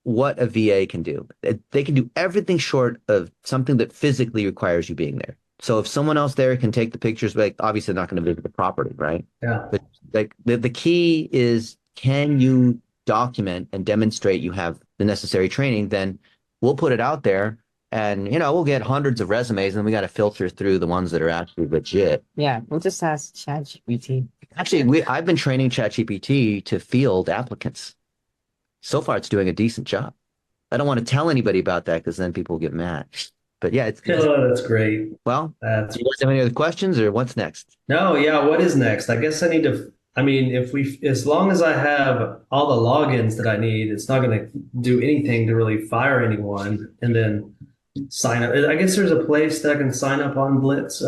what a VA can do. They can do everything short of something that physically requires you being there. So if someone else there can take the pictures, like, obviously they're not going to visit the property, right? Yeah. But like the key is, can you document and demonstrate you have the necessary training? Then we'll put it out there and, we'll get hundreds of resumes and we got to filter through the ones that are actually legit. Yeah, we'll just ask ChatGPT. Actually, I've been training ChatGPT to field applicants. So far, it's doing a decent job. I don't want to tell anybody about that because then people will get mad. But yeah, that's great. Well, do you guys have any other questions or what's next? No, yeah. What is next? I guess I need to. I mean, as long as I have all the logins that I need, it's not going to do anything to really fire anyone and then sign up. I guess there's a place that I can sign up on Blitz.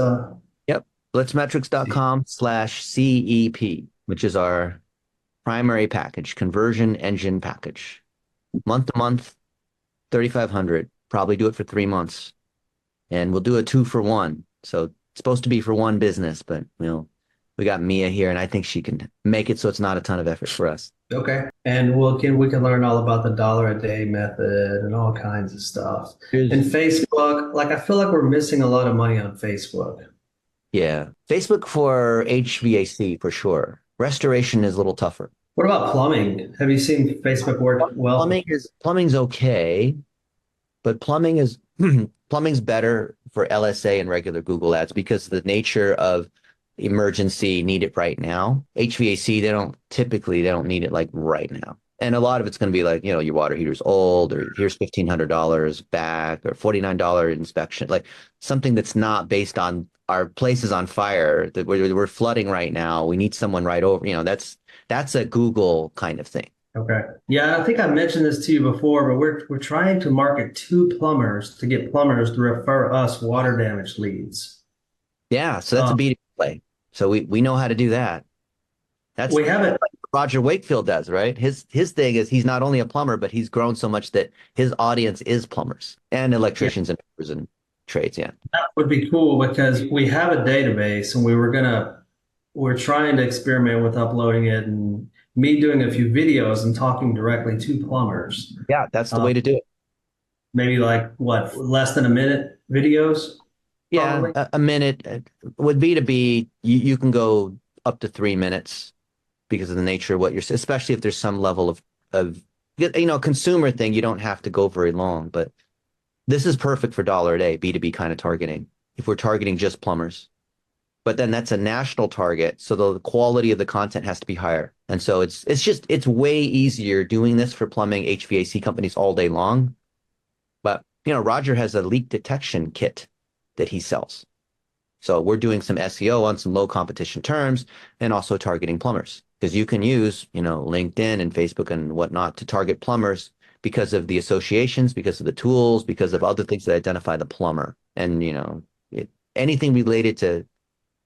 Yep. Blitzmetrics.com/CEP, which is our primary package, conversion engine package. Month to month, 3,500. Probably do it for 3 months. And we'll do a 2-for-1. So it's supposed to be for one business, but we got Mia here, and I think she can make it so it's not a ton of effort for us. Okay. And we can learn all about the $1 a day method and all kinds of stuff. And Facebook, like, I feel like we're missing a lot of money on Facebook. Yeah. Facebook for HVAC for sure. Restoration is a little tougher. What about plumbing? Have you seen Facebook work well? Plumbing's okay, but plumbing's better for LSA and regular Google ads because of the nature of emergency, need it right now. HVAC, they don't need it like right now. And a lot of it's going to be like, your water heater's old, or here's $1,500 back, or $49 inspection, like something that's not based on our place is on fire, that we're flooding right now. We need someone right over, that's a Google kind of thing. Okay. Yeah, I think I mentioned this to you before, but we're trying to market to plumbers to get plumbers to refer us water damage leads. Yeah, so that's a B2B play. So we know how to do that. We have it. Like Roger Wakefield does, right? His thing is he's not only a plumber, but he's grown so much that his audience is plumbers and electricians and trades. Yeah. That would be cool because we have a database and we're trying to experiment with uploading it and me doing a few videos and talking directly to plumbers. Yeah, that's the way to do it. Maybe like less than a minute videos? Yeah, a minute. With B2B, you can go up to 3 minutes because of the nature of what you're, especially if there's some level of consumer thing, you don't have to go very long, but this is perfect for $1 a day, B2B kind of targeting, if we're targeting just plumbers. But then that's a national target, so the quality of the content has to be higher. And so it's way easier doing this for plumbing HVAC companies all day long. But Roger has a leak detection kit that he sells. So we're doing some SEO on some low competition terms and also targeting plumbers because you can use, LinkedIn and Facebook and whatnot to target plumbers because of the associations, because of the tools, because of other things that identify the plumber. And, anything related to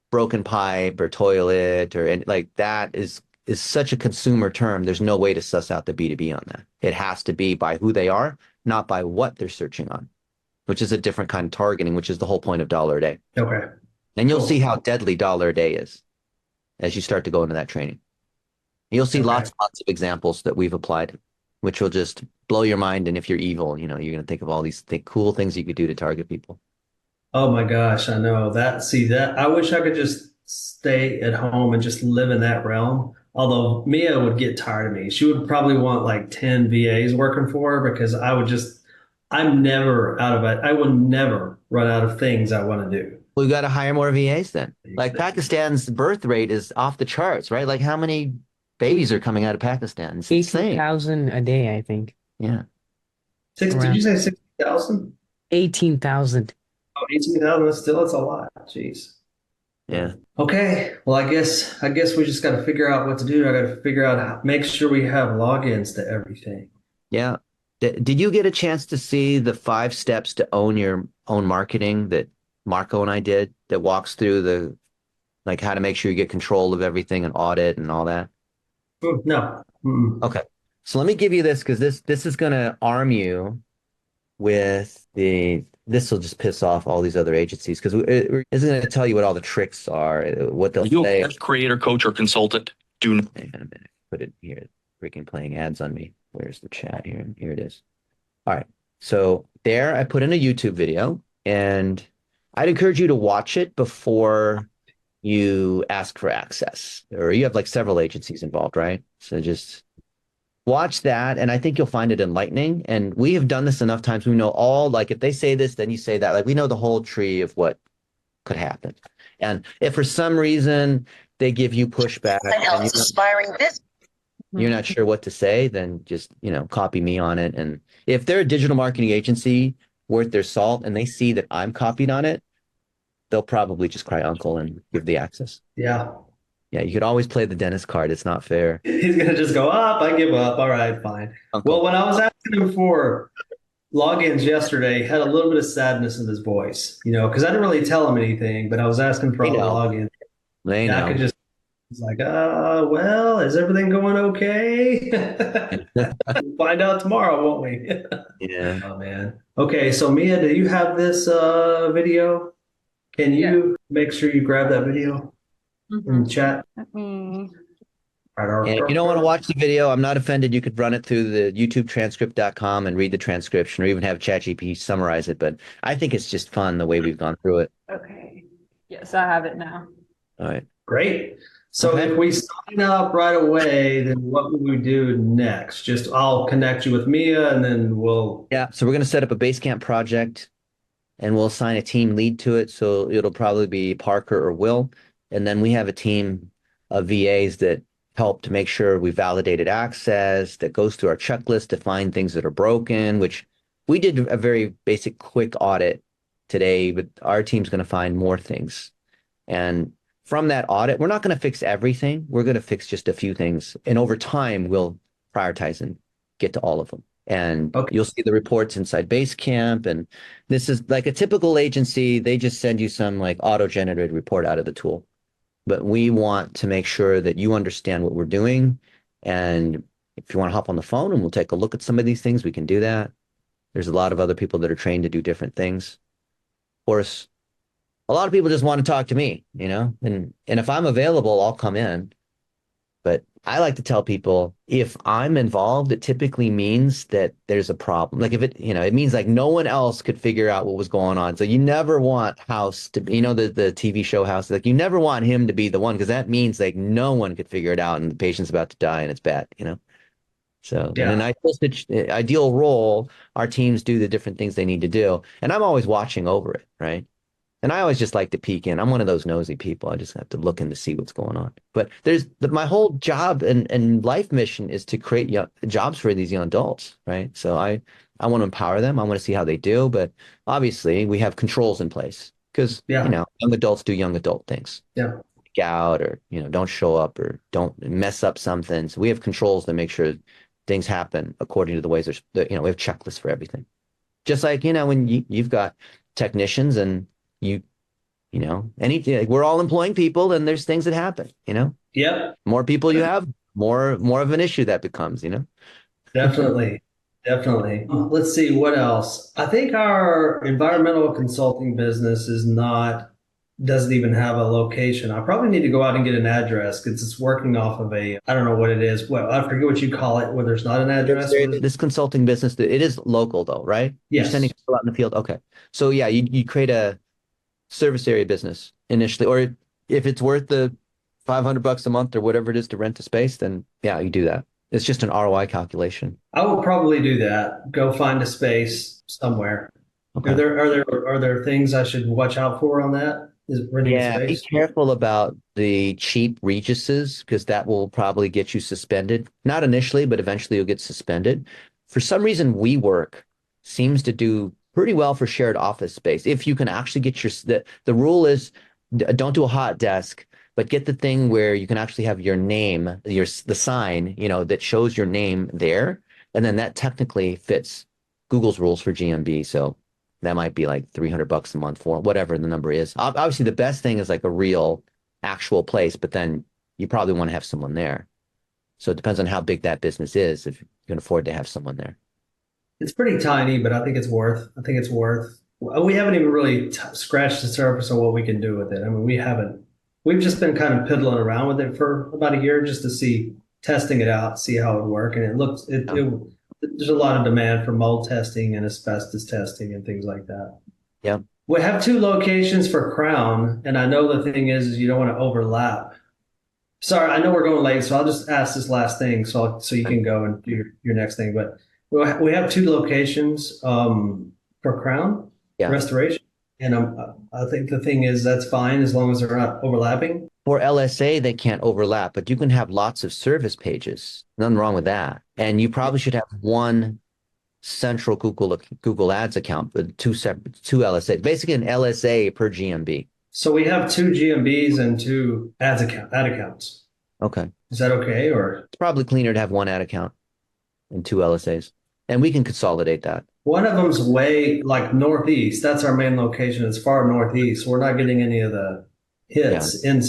broken pipe or toilet or like that is such a consumer term. There's no way to suss out the B2B on that. It has to be by who they are, not by what they're searching on, which is a different kind of targeting, which is the whole point of dollar a day. Okay. And you'll Cool. see how deadly dollar a day is as you start to go into that training. You'll see Okay. lots and lots of examples that we've applied, which will just blow your mind. And if you're evil, you're going to think of all these cool things you could do to target people. Oh my gosh, I know that. See that I wish I could just stay at home and just live in that realm. Although Mia would get tired of me. She would probably want like 10 VAs working for her because I'm never out of it. I will never run out of things I want to do. We got to hire more VAs then. Like Pakistan's birth rate is off the charts, right? Like how many babies are coming out of Pakistan? It's insane. 18,000 a day, I think. Yeah. Did you say 60,000? 18,000. Oh, 18,000 that's a lot. Jeez. Yeah. Okay. Well, I guess we just got to figure out what to do. I got to figure out make sure we have logins to everything. Yeah. Did you get a chance to see the 5 steps to own your own marketing that Marco and I did that walks through like how to make sure you get control of everything and audit and all that? No. Mm-mm. Okay. So let me give you this because this is going to arm you with this will just piss off all these other agencies because it's going to tell you what all the tricks are, what they'll say. As creator, coach, or consultant, do not. Hang on a minute. Put it here. Freaking playing ads on me. Where's the chat here? Here it is. All right. So there I put in a YouTube video and I'd encourage you to watch it before you ask for access, or you have like several agencies involved, right? So just watch that. And I think you'll find it enlightening. And we have done this enough times. We know like if they say this, then you say that, like we know the whole tree of what could happen. And if for some reason they give you pushback, you're not sure what to say, then just, copy me on it. And if they're a digital marketing agency worth their salt and they see that I'm copied on it, they'll probably just cry uncle and give the access. Yeah. Yeah, you could always play the dentist card. It's not fair. He's going to just go up. I give up. All right, fine. Uncle. Well, when I was asking him for logins yesterday, he had a little bit of sadness in his voice, because I didn't really tell him anything, but I was asking for all the logins. They know. I could just, he's like, well, is everything going okay? We'll find out tomorrow, won't we? Yeah. Oh, man. Okay, so Mia, do you have this video? Can you make sure you grab that video in the chat? Mm. And if you don't want to watch the video, I'm not offended. You could run it through the YouTubetranscript.com and read the transcription or even have ChatGPT summarize it. But I think it's just fun the way we've gone through it. Okay. Yes, I have it now. All right. Great. So if we sign up right away, then what would we do next? I'll connect you with Mia and then we'll. Yeah. So we're going to set up a Basecamp project and we'll assign a team lead to it. So it'll probably be Parker or Will. And then we have a team of VAs that help to make sure we validated access, that goes through our checklist to find things that are broken, which we did a very basic quick audit today, but our team's going to find more things. And from that audit, we're not going to fix everything. We're going to fix just a few things. And over time, we'll prioritize and get to all of them. And You'll see the reports inside Basecamp. And this is like a typical agency. They just send you some like auto-generated report out of the tool. But we want to make sure that you understand what we're doing. And if you want to hop on the phone and we'll take a look at some of these things, we can do that. There's a lot of other people that are trained to do different things. Of course, a lot of people just want to talk to me, and if I'm available, I'll come in. But I like to tell people if I'm involved, it typically means that there's a problem. Like if it means like no one else could figure out what was going on. So you never want House to, the TV show House, like you never want him to be the one because that means like no one could figure it out and the patient's about to die and it's bad, So in an ideal role, our teams do the different things they need to do. And I'm always watching over it, right? And I always just like to peek in. I'm one of those nosy people. I just have to look in to see what's going on. But my whole job and life mission is to create jobs for these young adults, right? So I want to empower them. I want to see how they do. But obviously, we have controls in place. because Yeah. you know, young adults do young adult things. Yeah. Freak out, or you know, don't show up, or don't mess up something. So we have controls to make sure things happen according to the ways you know, we have checklists for everything. Just like, you know, when you've got technicians and you know, anything, like, we're all employing people, and there's things that happen, you know. Yep. More people you have, more of an issue that becomes, you know. Definitely. Definitely. Let's see what else. I think our environmental consulting business doesn't even have a location. I probably need to go out and get an address because it's working off of I don't know what it is. Well, I forget what you call it, where there's not an address. This consulting business, it is local though, right? You're Yes. sending people out in the field. Okay. So yeah, you create a service area business initially, or if it's worth the $500 a month or whatever it is to rent a space, then yeah, you do that. It's just an ROI calculation. I will probably do that. Go find a space somewhere. Okay. Are there things I should watch out for on that? Is renting a Yeah, be space? careful about the cheap Regises, because that will probably get you suspended. Not initially, but eventually you'll get suspended. For some reason, WeWork seems to do pretty well for shared office space. If you can actually get the rule is don't do a hot desk, but get the thing where you can actually have your name, the sign, you know, that shows your name there. And then that technically fits Google's rules for GMB. So that might be like $300 a month for whatever the number is. Obviously, the best thing is like a real actual place, but then you probably want to have someone there. So it depends on how big that business is, if you can afford to have someone there. It's pretty tiny, but I think it's worth. We haven't even really scratched the surface of what we can do with it. I mean, we haven't. We've just been kind of piddling around with it for about a year just to testing it out, see how it would work. And there's a lot of demand for mold testing and asbestos testing and things like that. Yeah. We have 2 locations for Crown, and I know the thing is you don't want to overlap. Sorry, I know we're going late, so I'll just ask this last thing so you can go and do your next thing. But we have 2 locations for Crown restoration. And I think the thing is that's fine as long as they're not overlapping. For LSA, they can't overlap, but you can have lots of service pages. Nothing wrong with that. And you probably should have one central Google Ads account with two LSA, basically an LSA per GMB. So we have 2 GMBs and 2 ad accounts. Okay. Is that okay? Or it's probably cleaner to have one ad account and 2 LSAs. And we can consolidate that. One of them's way like northeast. That's our main location. It's far northeast. We're not getting any of the hits in.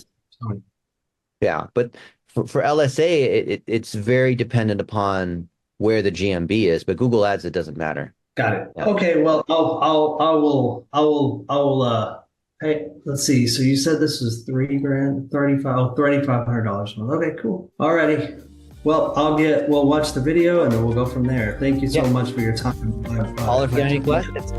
Yeah, but for LSA, it's very dependent upon where the GMB is. But Google Ads, it doesn't matter. Got it. Yeah. Okay. Well, I will. Hey, let's see. So you said this was $3,500 a month. Okay, cool. Alrighty. Well, we'll watch the video and then we'll go from there. Thank you so much for your time. Paul, if you got any questions.